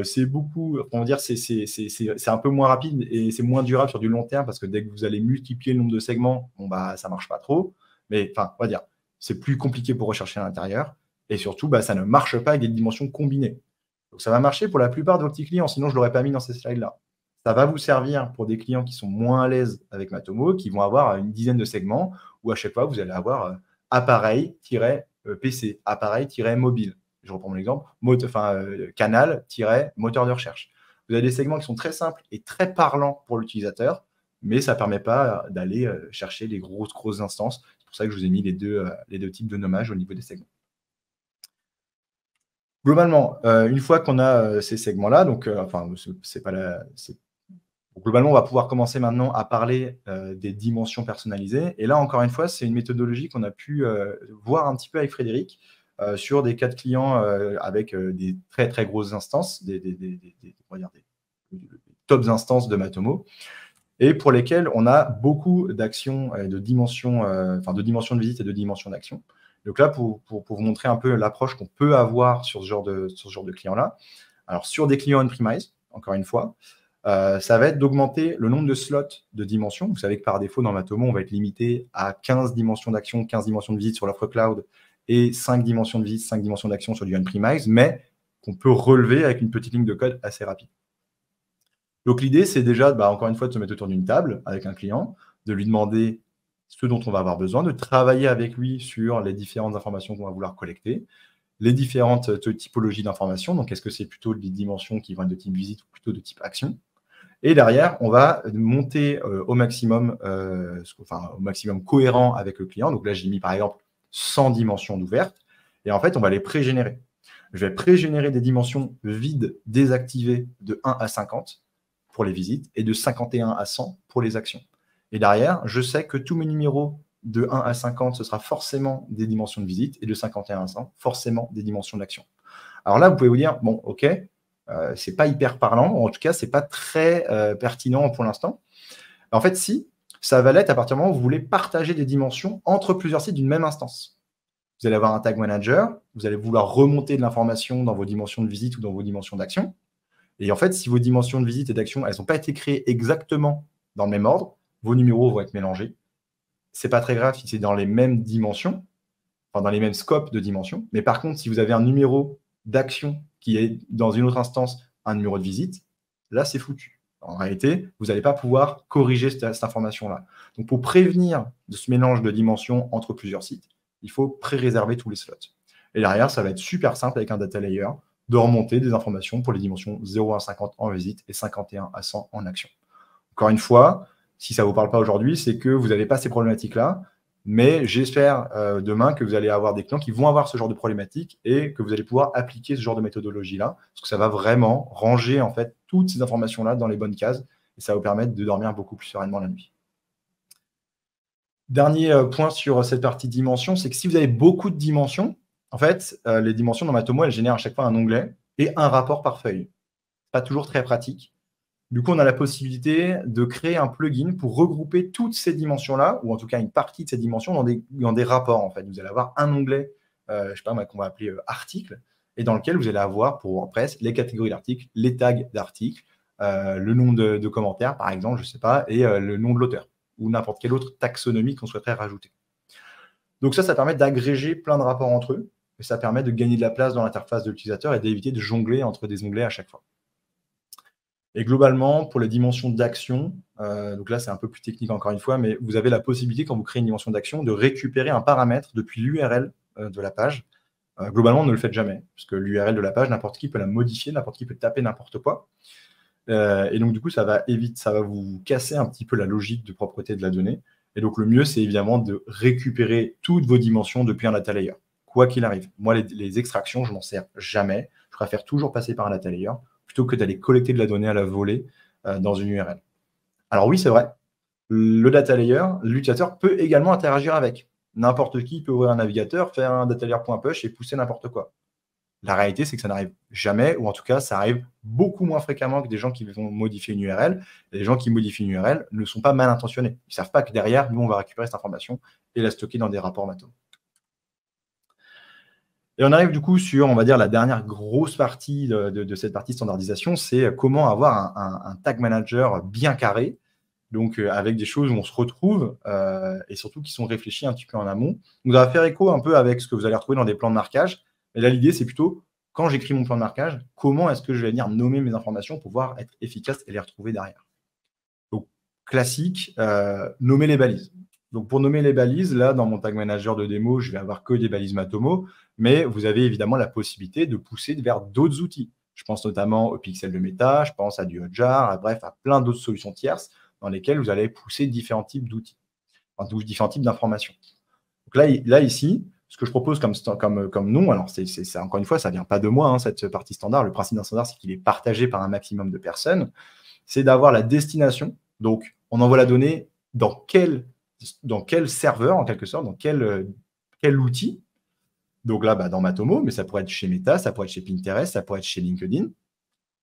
C'est beaucoup, on va dire, c'est un peu moins rapide et c'est moins durable sur du long terme parce que dès que vous allez multiplier le nombre de segments, ça ne marche pas trop. Mais on va dire, c'est plus compliqué pour rechercher à l'intérieur et surtout, ça ne marche pas avec des dimensions combinées. Donc, ça va marcher pour la plupart de vos petits clients, sinon je ne l'aurais pas mis dans ces slides-là. Ça va vous servir pour des clients qui sont moins à l'aise avec Matomo, qui vont avoir une dizaine de segments où à chaque fois, vous allez avoir appareil-PC, appareil-mobile. Je reprends mon exemple, canal-moteur de recherche. Vous avez des segments qui sont très simples et très parlants pour l'utilisateur, mais ça ne permet pas d'aller chercher les grosses instances. C'est pour ça que je vous ai mis les deux types de nommage au niveau des segments. Globalement, une fois qu'on a ces segments-là, globalement, on va pouvoir commencer maintenant à parler des dimensions personnalisées. Et là, encore une fois, c'est une méthodologie qu'on a pu voir un petit peu avec Frédéric sur des cas de clients avec des très, très grosses instances, des tops instances de Matomo, et pour lesquels on a beaucoup d'actions, de dimensions de visite et de dimensions d'action. Donc là, pour vous montrer un peu l'approche qu'on peut avoir sur ce genre de clients-là. Alors, sur des clients on-premise, encore une fois, ça va être d'augmenter le nombre de slots de dimensions. Vous savez que par défaut, dans Matomo, on va être limité à 15 dimensions d'action, 15 dimensions de visite sur l'offre cloud et 5 dimensions de visite, 5 dimensions d'action sur du on-premise, mais qu'on peut relever avec une petite ligne de code assez rapide. Donc, l'idée, c'est déjà, encore une fois, de se mettre autour d'une table avec un client, de lui demander ce dont on va avoir besoin, de travailler avec lui sur les différentes informations qu'on va vouloir collecter, les différentes typologies d'informations. Donc, est-ce que c'est plutôt des dimensions qui vont être de type visite ou plutôt de type action? Et derrière, on va monter au maximum cohérent avec le client. Donc là, j'ai mis par exemple 100 dimensions d'ouvertes. Et en fait, on va les pré-générer. Je vais pré-générer des dimensions vides désactivées de 1 à 50 pour les visites et de 51 à 100 pour les actions. Et derrière, je sais que tous mes numéros de 1 à 50, ce sera forcément des dimensions de visite et de 51 à 100, forcément des dimensions d'action. Alors là, vous pouvez vous dire, bon, ok, c'est pas hyper parlant, en tout cas, c'est pas très pertinent pour l'instant. En fait, si, ça va l'être à partir du moment où vous voulez partager des dimensions entre plusieurs sites d'une même instance. Vous allez avoir un tag manager, vous allez vouloir remonter de l'information dans vos dimensions de visite ou dans vos dimensions d'action. Et en fait, si vos dimensions de visite et d'action, elles n'ont pas été créées exactement dans le même ordre, vos numéros vont être mélangés. C'est pas très grave si c'est dans les mêmes dimensions, dans les mêmes scopes de dimensions. Mais par contre, si vous avez un numéro d'action qui est dans une autre instance, un numéro de visite, là, c'est foutu. En réalité, vous n'allez pas pouvoir corriger cette information-là. Donc, pour prévenir de ce mélange de dimensions entre plusieurs sites, il faut pré-réserver tous les slots. Et derrière, ça va être super simple avec un data layer de remonter des informations pour les dimensions 0 à 50 en visite et 51 à 100 en action. Encore une fois, si ça ne vous parle pas aujourd'hui, c'est que vous n'avez pas ces problématiques-là, mais j'espère demain que vous allez avoir des clients qui vont avoir ce genre de problématiques et que vous allez pouvoir appliquer ce genre de méthodologie-là, parce que ça va vraiment ranger en fait toutes ces informations-là dans les bonnes cases et ça va vous permettre de dormir beaucoup plus sereinement la nuit. Dernier point sur cette partie dimension, c'est que si vous avez beaucoup de dimensions, en fait, les dimensions dans Matomo, elles génèrent à chaque fois un onglet et un rapport par feuille. Pas toujours très pratique. Du coup, on a la possibilité de créer un plugin pour regrouper toutes ces dimensions-là, ou en tout cas une partie de ces dimensions, dans des rapports. En fait, vous allez avoir un onglet, je ne sais pas moi, qu'on va appeler article, et dans lequel vous allez avoir pour WordPress les catégories d'articles, les tags d'articles, le nom de commentaire, par exemple, je ne sais pas, et le nom de l'auteur, ou n'importe quelle autre taxonomie qu'on souhaiterait rajouter. Donc ça permet d'agréger plein de rapports entre eux, et ça permet de gagner de la place dans l'interface de l'utilisateur et d'éviter de jongler entre des onglets à chaque fois. Et globalement, pour les dimensions d'action, donc là c'est un peu plus technique encore une fois, mais vous avez la possibilité, quand vous créez une dimension d'action, de récupérer un paramètre depuis l'URL de la page. Globalement, ne le faites jamais, parce que l'URL de la page, n'importe qui peut la modifier, n'importe qui peut taper n'importe quoi. Et donc du coup, ça va vous casser un petit peu la logique de propreté de la donnée. Et donc le mieux, c'est évidemment de récupérer toutes vos dimensions depuis un data layer, quoi qu'il arrive. Moi, les extractions, je m'en sers jamais. Je préfère toujours passer par un data layer, plutôt que d'aller collecter de la donnée à la volée dans une URL. Alors oui, c'est vrai, le data layer, l'utilisateur peut également interagir avec. N'importe qui peut ouvrir un navigateur, faire un data layer.push et pousser n'importe quoi. La réalité, c'est que ça n'arrive jamais, ou en tout cas, ça arrive beaucoup moins fréquemment que des gens qui vont modifier une URL. Et les gens qui modifient une URL ne sont pas mal intentionnés. Ils ne savent pas que derrière, nous, on va récupérer cette information et la stocker dans des rapports Matomo. Et on arrive du coup sur, on va dire, la dernière grosse partie de cette partie standardisation, c'est comment avoir un tag manager bien carré, donc avec des choses où on se retrouve et surtout qui sont réfléchies un petit peu en amont. Donc, ça va faire écho un peu avec ce que vous allez retrouver dans des plans de marquage. Et là, l'idée, c'est plutôt, quand j'écris mon plan de marquage, comment est-ce que je vais venir nommer mes informations pour pouvoir être efficace et les retrouver derrière. Donc, classique, nommer les balises. Donc, pour nommer les balises, là, dans mon tag manager de démo, je vais avoir que des balises Matomo, mais vous avez évidemment la possibilité de pousser vers d'autres outils. Je pense notamment au pixel de méta, je pense à du Hotjar, bref, à plein d'autres solutions tierces dans lesquelles vous allez pousser différents types d'outils, enfin, différents types d'informations. Donc là, ici, ce que je propose comme nom, alors c'est encore une fois, ça ne vient pas de moi, hein, cette partie standard. Le principe d'un standard, c'est qu'il est partagé par un maximum de personnes. C'est d'avoir la destination. Donc, on envoie la donnée dans quel serveur, en quelque sorte, dans quel outil. Donc là, dans Matomo, mais ça pourrait être chez Meta, ça pourrait être chez Pinterest, ça pourrait être chez LinkedIn.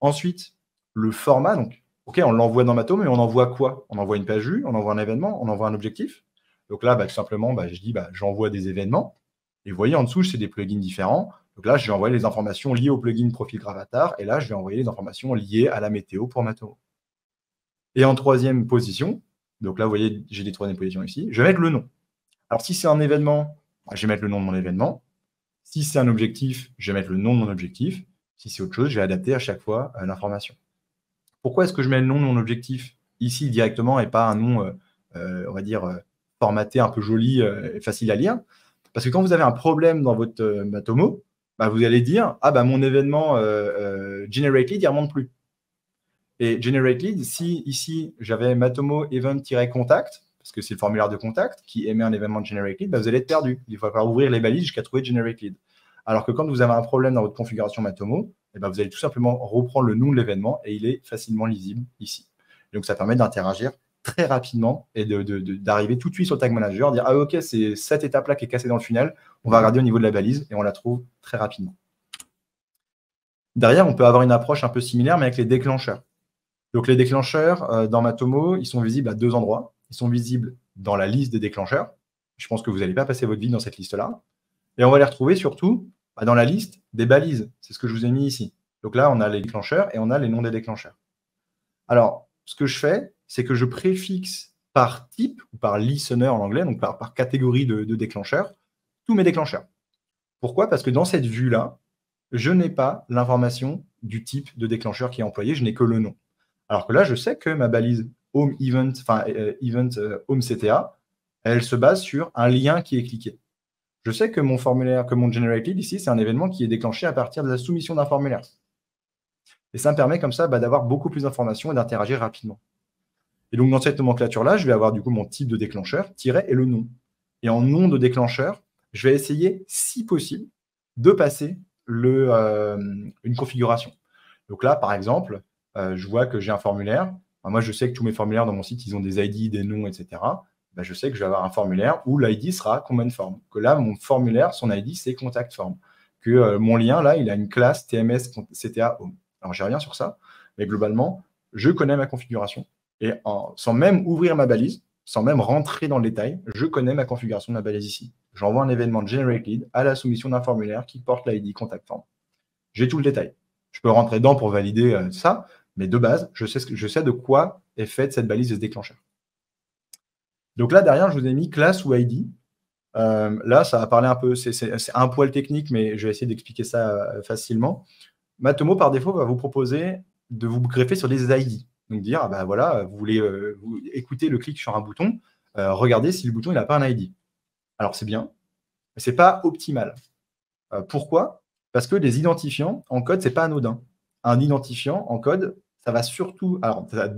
Ensuite, le format, donc, OK, on l'envoie dans Matomo, mais on envoie quoi? On envoie une page vue, on envoie un événement, on envoie un objectif. Donc là, tout simplement, je dis, j'envoie des événements. Et vous voyez, en dessous, c'est des plugins différents. Donc là, je vais envoyer les informations liées au plugin Profil Gravatar. Et là, je vais envoyer les informations liées à la météo pour Matomo. Et en troisième position, donc là, vous voyez, j'ai des troisième positions ici, je vais mettre le nom. Alors, si c'est un événement, je vais mettre le nom de mon événement. Si c'est un objectif, je vais mettre le nom de mon objectif. Si c'est autre chose, je vais adapter à chaque fois l'information. Pourquoi est-ce que je mets le nom de mon objectif ici directement et pas un nom, on va dire, formaté un peu joli et facile à lire? Parce que quand vous avez un problème dans votre Matomo, vous allez dire « Ah, mon événement Generate Lead, il ne remonte plus ». Et Generate Lead, si ici, j'avais Matomo event-contact, parce que c'est le formulaire de contact qui émet un événement de Generate Lead, vous allez être perdu. Il va falloir ouvrir les balises jusqu'à trouver Generate Lead. Alors que quand vous avez un problème dans votre configuration Matomo, vous allez tout simplement reprendre le nom de l'événement et il est facilement lisible ici. Et donc, ça permet d'interagir très rapidement et d'arriver tout de suite sur le tag manager, dire « Ah, OK, c'est cette étape-là qui est cassée dans le funnel, on va regarder au niveau de la balise et on la trouve très rapidement. » Derrière, on peut avoir une approche un peu similaire, mais avec les déclencheurs. Donc, les déclencheurs, dans Matomo, ils sont visibles à deux endroits. Ils sont visibles dans la liste des déclencheurs. Je pense que vous n'allez pas passer votre vie dans cette liste-là. Et on va les retrouver surtout dans la liste des balises. C'est ce que je vous ai mis ici. Donc là, on a les déclencheurs et on a les noms des déclencheurs. Alors, ce que je fais, c'est que je préfixe par type, ou par listener en anglais, donc par catégorie de déclencheurs, tous mes déclencheurs. Pourquoi? Parce que dans cette vue-là, je n'ai pas l'information du type de déclencheur qui est employé, je n'ai que le nom. Alors que là, je sais que ma balise Home Event, Home CTA, elle se base sur un lien qui est cliqué. Je sais que mon formulaire, que mon Generate Lead ici, c'est un événement qui est déclenché à partir de la soumission d'un formulaire. Et ça me permet comme ça d'avoir beaucoup plus d'informations et d'interagir rapidement. Et donc, dans cette nomenclature-là, je vais avoir du coup mon type de déclencheur, tiret et le nom. Et en nom de déclencheur, je vais essayer, si possible, de passer une configuration. Donc là, par exemple, je vois que j'ai un formulaire. Moi, je sais que tous mes formulaires dans mon site, ils ont des ID, des noms, etc. Je sais que je vais avoir un formulaire où l'ID sera Common Form. Que là, mon formulaire, son ID, c'est Contact Form. Que mon lien, là, il a une classe TMS CTA Home. Alors, j'y reviens sur ça. Mais globalement, je connais ma configuration. Et sans même ouvrir ma balise, sans même rentrer dans le détail, je connais ma configuration de ma balise ici. J'envoie un événement generate lead à la soumission d'un formulaire qui porte l'ID contact form. J'ai tout le détail. Je peux rentrer dedans pour valider ça, mais de base, je sais de quoi est faite cette balise de ce déclencheur. Donc là, derrière, je vous ai mis classe ou ID. Là, ça va parler un peu, c'est un poil technique, mais je vais essayer d'expliquer ça facilement. Matomo, par défaut, va vous proposer de vous greffer sur des ID. Donc dire, bah voilà, vous voulez écouter le clic sur un bouton, regardez si le bouton n'a pas un ID. Alors c'est bien, mais ce n'est pas optimal. Pourquoi? Parce que les identifiants en code, ce n'est pas anodin. Un identifiant en code, ça va surtout. Alors, ça a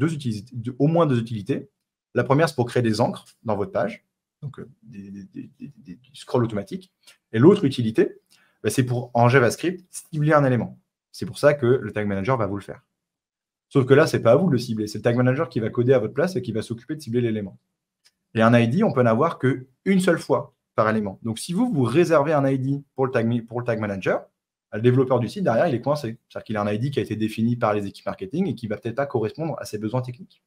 au moins deux utilités. La première, c'est pour créer des encres dans votre page, donc des scrolls automatiques. Et l'autre utilité, bah, c'est pour, en JavaScript, cibler un élément. C'est pour ça que le Tag Manager va vous le faire. Sauf que là, ce n'est pas à vous de le cibler. C'est le Tag Manager qui va coder à votre place et qui va s'occuper de cibler l'élément. Et un ID, on peut n'avoir qu'une seule fois par élément. Donc, si vous réservez un ID pour le Tag Manager, le développeur du site, derrière, il est coincé. C'est-à-dire qu'il a un ID qui a été défini par les équipes marketing et qui ne va peut-être pas correspondre à ses besoins techniques.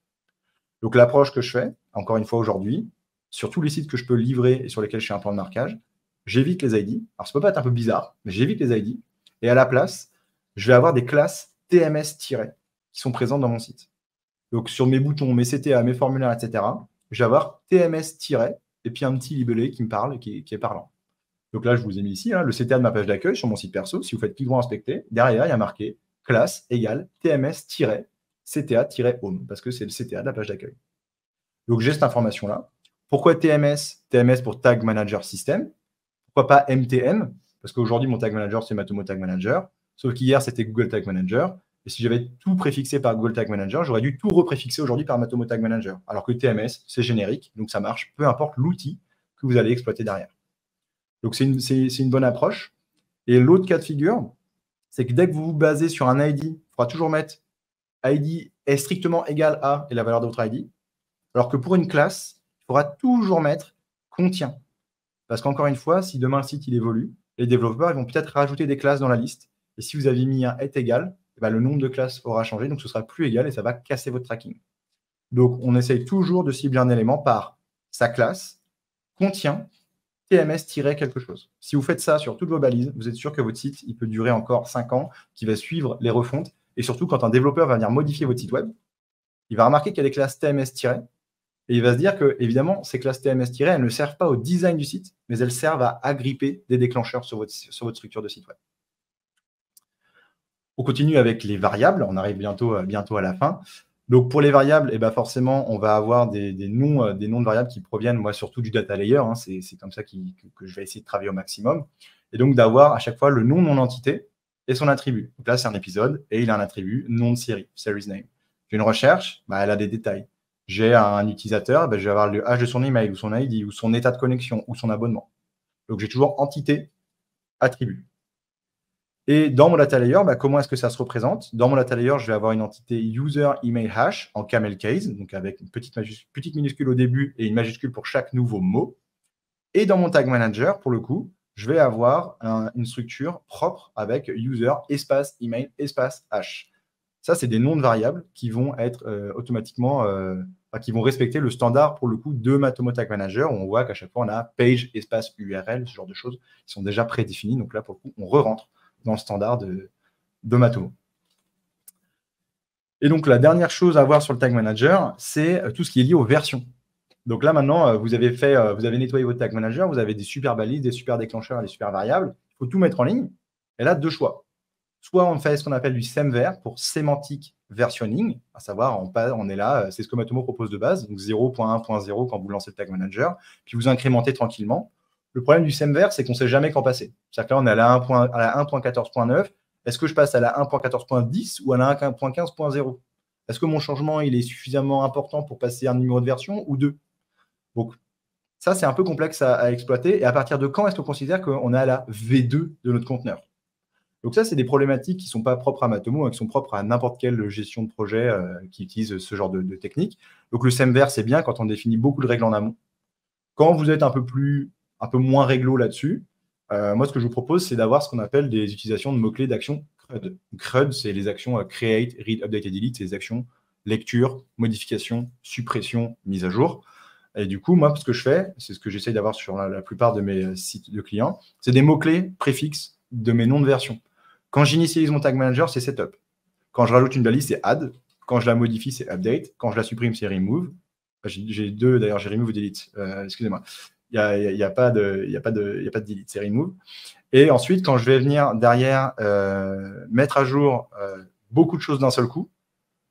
Donc, l'approche que je fais, encore une fois aujourd'hui, sur tous les sites que je peux livrer et sur lesquels je fais un plan de marquage, j'évite les ID. Alors, ça peut pas être un peu bizarre, mais j'évite les ID. Et à la place, je vais avoir des classes TMS- qui sont présentes dans mon site. Donc, sur mes boutons, mes CTA, mes formulaires, etc., je vais avoir TMS- et puis un petit libellé qui me parle et qui est parlant. Donc là, je vous ai mis ici le CTA de ma page d'accueil sur mon site perso. Si vous faites clic droit inspecter, derrière, il y a marqué classe égale TMS-CTA-home, parce que c'est le CTA de la page d'accueil. Donc j'ai cette information-là. Pourquoi TMS? TMS pour Tag Manager System. Pourquoi pas MTM? Parce qu'aujourd'hui, mon Tag Manager, c'est Matomo Tag Manager. Sauf qu'hier, c'était Google Tag Manager. Et si j'avais tout préfixé par Google Tag Manager, j'aurais dû tout repréfixer aujourd'hui par Matomo Tag Manager. Alors que TMS, c'est générique, donc ça marche, peu importe l'outil que vous allez exploiter derrière. Donc, c'est une bonne approche. Et l'autre cas de figure, c'est que dès que vous vous basez sur un ID, il faudra toujours mettre ID est strictement égal à et la valeur de votre ID. Alors que pour une classe, il faudra toujours mettre contient. Parce qu'encore une fois, si demain le site il évolue, les développeurs ils vont peut-être rajouter des classes dans la liste. Et si vous avez mis un est égal, le nombre de classes aura changé, donc ce sera plus égal et ça va casser votre tracking. Donc, on essaye toujours de cibler un élément par sa classe, contient, TMS- quelque chose. Si vous faites ça sur toutes vos balises, vous êtes sûr que votre site il peut durer encore 5 ans, qu'il va suivre les refontes. Et surtout, quand un développeur va venir modifier votre site web, il va remarquer qu'il y a des classes TMS- et il va se dire que, évidemment, ces classes TMS- elles ne servent pas au design du site, mais elles servent à agripper des déclencheurs sur votre structure de site web. On continue avec les variables. On arrive bientôt à la fin. Donc, pour les variables, forcément, on va avoir des noms de variables qui proviennent, moi, surtout du data layer. C'est comme ça que je vais essayer de travailler au maximum. Et donc, d'avoir à chaque fois le nom de mon entité et son attribut. Donc là, c'est un épisode et il a un attribut nom de série, series name. J'ai une recherche, elle a des détails. J'ai un utilisateur, je vais avoir le H de son email ou son ID ou son état de connexion ou son abonnement. Donc, j'ai toujours entité, attribut. Et dans mon data layer, comment est-ce que ça se représente? Dans mon data layer, je vais avoir une entité user email hash en camel case, donc avec une petite minuscule au début et une majuscule pour chaque nouveau mot. Et dans mon tag manager, pour le coup, je vais avoir une structure propre avec user espace email espace hash. Ça, c'est des noms de variables qui vont être automatiquement, qui vont respecter le standard pour le coup de Matomo Tag Manager. Où on voit qu'à chaque fois, on a page espace URL, ce genre de choses qui sont déjà prédéfinies. Donc là, pour le coup, on re-rentre dans le standard de Matomo. Et donc, la dernière chose à voir sur le Tag Manager, c'est tout ce qui est lié aux versions. Donc là, maintenant, vous avez nettoyé votre Tag Manager, vous avez des super balises, des super déclencheurs, des super variables. Il faut tout mettre en ligne. Et là, deux choix. Soit on fait ce qu'on appelle du SEMVer pour Semantic Versioning, à savoir, on est là, c'est ce que Matomo propose de base, donc 0.1.0 quand vous lancez le Tag Manager, puis vous incrémentez tranquillement. Le problème du SEMVer, c'est qu'on ne sait jamais quand passer. C'est-à-dire que là, on est à la 1.14.9. Est-ce que je passe à la 1.14.10 ou à la 1.15.0? Est-ce que mon changement il est suffisamment important pour passer un numéro de version ou deux? Donc, ça, c'est un peu complexe à exploiter. Et à partir de quand est-ce qu'on considère qu'on est à la V2 de notre conteneur? Donc ça, c'est des problématiques qui ne sont pas propres à Matomo, qui sont propres à n'importe quelle gestion de projet qui utilise ce genre de technique. Donc le SEMVer, c'est bien quand on définit beaucoup de règles en amont. Quand vous êtes un peu moins réglo là-dessus, moi, ce que je vous propose, c'est d'avoir ce qu'on appelle des utilisations de mots-clés d'actions CRUD. CRUD, c'est les actions Create, Read, Update et Delete. C'est les actions lecture, modification, suppression, mise à jour. Et du coup, moi, ce que je fais, c'est ce que j'essaye d'avoir sur la plupart de mes sites de clients, c'est des mots-clés préfixes de mes noms de version. Quand j'initialise mon tag manager, c'est setup. Quand je rajoute une balise, c'est add. Quand je la modifie, c'est update. Quand je la supprime, c'est remove. J'ai deux, d'ailleurs, j'ai remove ou delete. Excusez-moi. Il n'y a pas de delete, c'est remove. Et ensuite, quand je vais venir derrière mettre à jour beaucoup de choses d'un seul coup,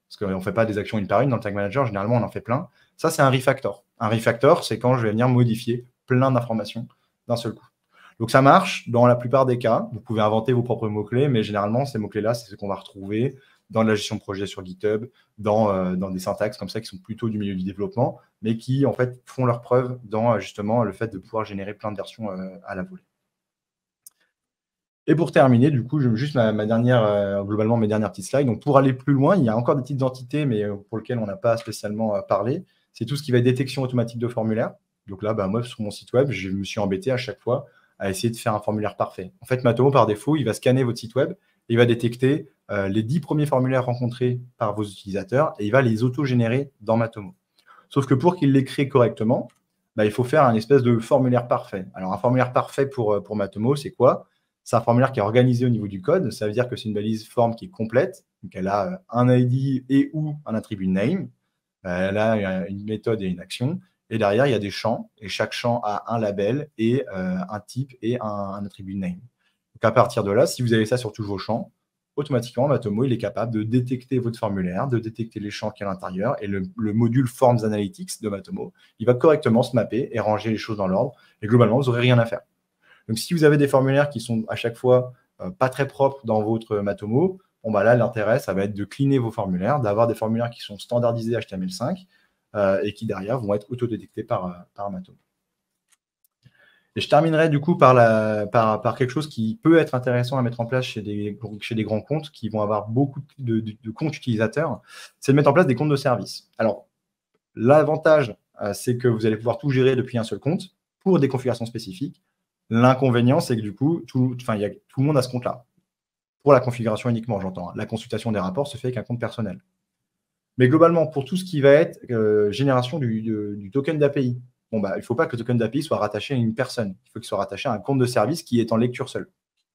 parce qu'on ne fait pas des actions une par une dans le tag manager, généralement on en fait plein. Ça, c'est un refactor. Un refactor, c'est quand je vais venir modifier plein d'informations d'un seul coup. Donc ça marche dans la plupart des cas. Vous pouvez inventer vos propres mots-clés, mais généralement, ces mots-clés-là, c'est ce qu'on va retrouver dans la gestion de projet sur GitHub, dans des syntaxes comme ça qui sont plutôt du milieu du développement, mais qui en fait font leur preuve dans justement le fait de pouvoir générer plein de versions à la volée. Et pour terminer, du coup, juste globalement mes dernières petites slides. Donc, pour aller plus loin, il y a encore des petites entités, mais pour lesquelles on n'a pas spécialement parlé. C'est tout ce qui va être détection automatique de formulaire. Donc là, moi, sur mon site web, je me suis embêté à chaque fois à essayer de faire un formulaire parfait. En fait, Matomo, par défaut, il va scanner votre site web et il va détecter les 10 premiers formulaires rencontrés par vos utilisateurs et il va les auto-générer dans Matomo. Sauf que pour qu'il les crée correctement, il faut faire un espèce de formulaire parfait. Alors, un formulaire parfait pour Matomo, c'est quoi ? C'est un formulaire qui est organisé au niveau du code. Ça veut dire que c'est une balise forme qui est complète. Donc, elle a un ID et ou un attribut name. Elle a une méthode et une action. Et derrière, il y a des champs. Et chaque champ a un label et un type et un attribut name. Donc, à partir de là, si vous avez ça sur tous vos champs, automatiquement, Matomo il est capable de détecter votre formulaire, de détecter les champs qu'il y a à l'intérieur. Et le module Forms Analytics de Matomo, il va correctement se mapper et ranger les choses dans l'ordre. Et globalement, vous n'aurez rien à faire. Donc, si vous avez des formulaires qui sont à chaque fois pas très propres dans votre Matomo, là, l'intérêt, ça va être de cleaner vos formulaires, d'avoir des formulaires qui sont standardisés HTML5 et qui, derrière, vont être auto-détectés par Matomo. Et je terminerai, du coup, par quelque chose qui peut être intéressant à mettre en place chez des grands comptes qui vont avoir beaucoup de comptes utilisateurs, c'est de mettre en place des comptes de service. Alors, l'avantage, c'est que vous allez pouvoir tout gérer depuis un seul compte pour des configurations spécifiques. L'inconvénient, c'est que du coup, tout le monde a ce compte-là. Pour la configuration uniquement, j'entends. La consultation des rapports se fait avec un compte personnel. Mais globalement, pour tout ce qui va être génération du token d'API, il ne faut pas que le token d'API soit rattaché à une personne. Il faut qu'il soit rattaché à un compte de service qui est en lecture seule.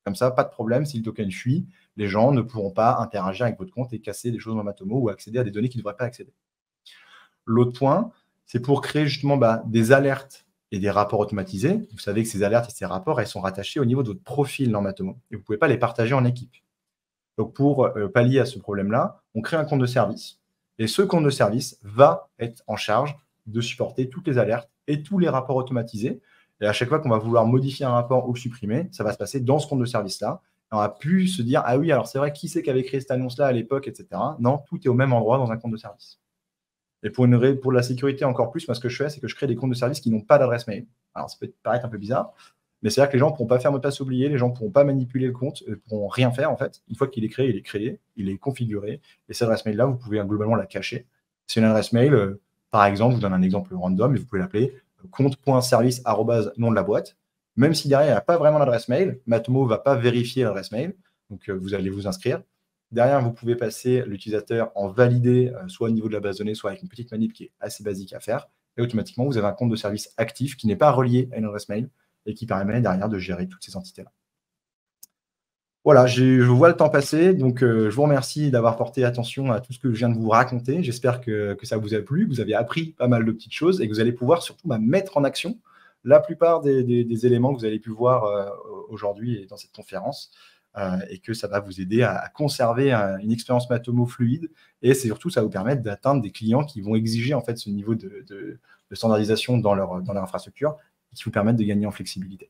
Comme ça, pas de problème. Si le token fuit, les gens ne pourront pas interagir avec votre compte et casser des choses dans Matomo ou accéder à des données qu'ils ne devraient pas accéder. L'autre point, c'est pour créer justement des alertes et des rapports automatisés. Vous savez que ces alertes et ces rapports, elles sont rattachées au niveau de votre profil dans Matomo. Et vous ne pouvez pas les partager en équipe. Donc, pour pallier à ce problème-là, on crée un compte de service. Et ce compte de service va être en charge de supporter toutes les alertes et tous les rapports automatisés. Et à chaque fois qu'on va vouloir modifier un rapport ou supprimer, ça va se passer dans ce compte de service-là. Et on va plus se dire, ah oui, alors c'est vrai, qui c'est qui avait créé cette annonce-là à l'époque, etc. Non, tout est au même endroit dans un compte de service. Et pour la sécurité encore plus, moi, ce que je fais, c'est que je crée des comptes de service qui n'ont pas d'adresse mail. Alors, ça peut paraître un peu bizarre, mais c'est-à-dire que les gens ne pourront pas faire mot de passe oublié, les gens ne pourront pas manipuler le compte, ils ne pourront rien faire, en fait. Une fois qu'il est créé, il est configuré. Et cette adresse mail-là, vous pouvez globalement la cacher. C'est une adresse mail, par exemple, je vous donne un exemple random, et vous pouvez l'appeler compte.service nom de la boîte. Même si derrière, il n'y a pas vraiment d'adresse mail, Matomo ne va pas vérifier l'adresse mail. Donc, vous allez vous inscrire. Derrière, vous pouvez passer l'utilisateur en validé, soit au niveau de la base de données, soit avec une petite manip qui est assez basique à faire. Et automatiquement, vous avez un compte de service actif qui n'est pas relié à une adresse mail et qui permet derrière de gérer toutes ces entités-là. Voilà, je vois le temps passer, donc je vous remercie d'avoir porté attention à tout ce que je viens de vous raconter. J'espère que ça vous a plu, que vous avez appris pas mal de petites choses et que vous allez pouvoir surtout mettre en action la plupart des éléments que vous avez pu voir aujourd'hui dans cette conférence. Et que ça va vous aider à conserver une expérience Matomo fluide et surtout ça va vous permettre d'atteindre des clients qui vont exiger en fait ce niveau de standardisation dans leur infrastructure et qui vous permettent de gagner en flexibilité.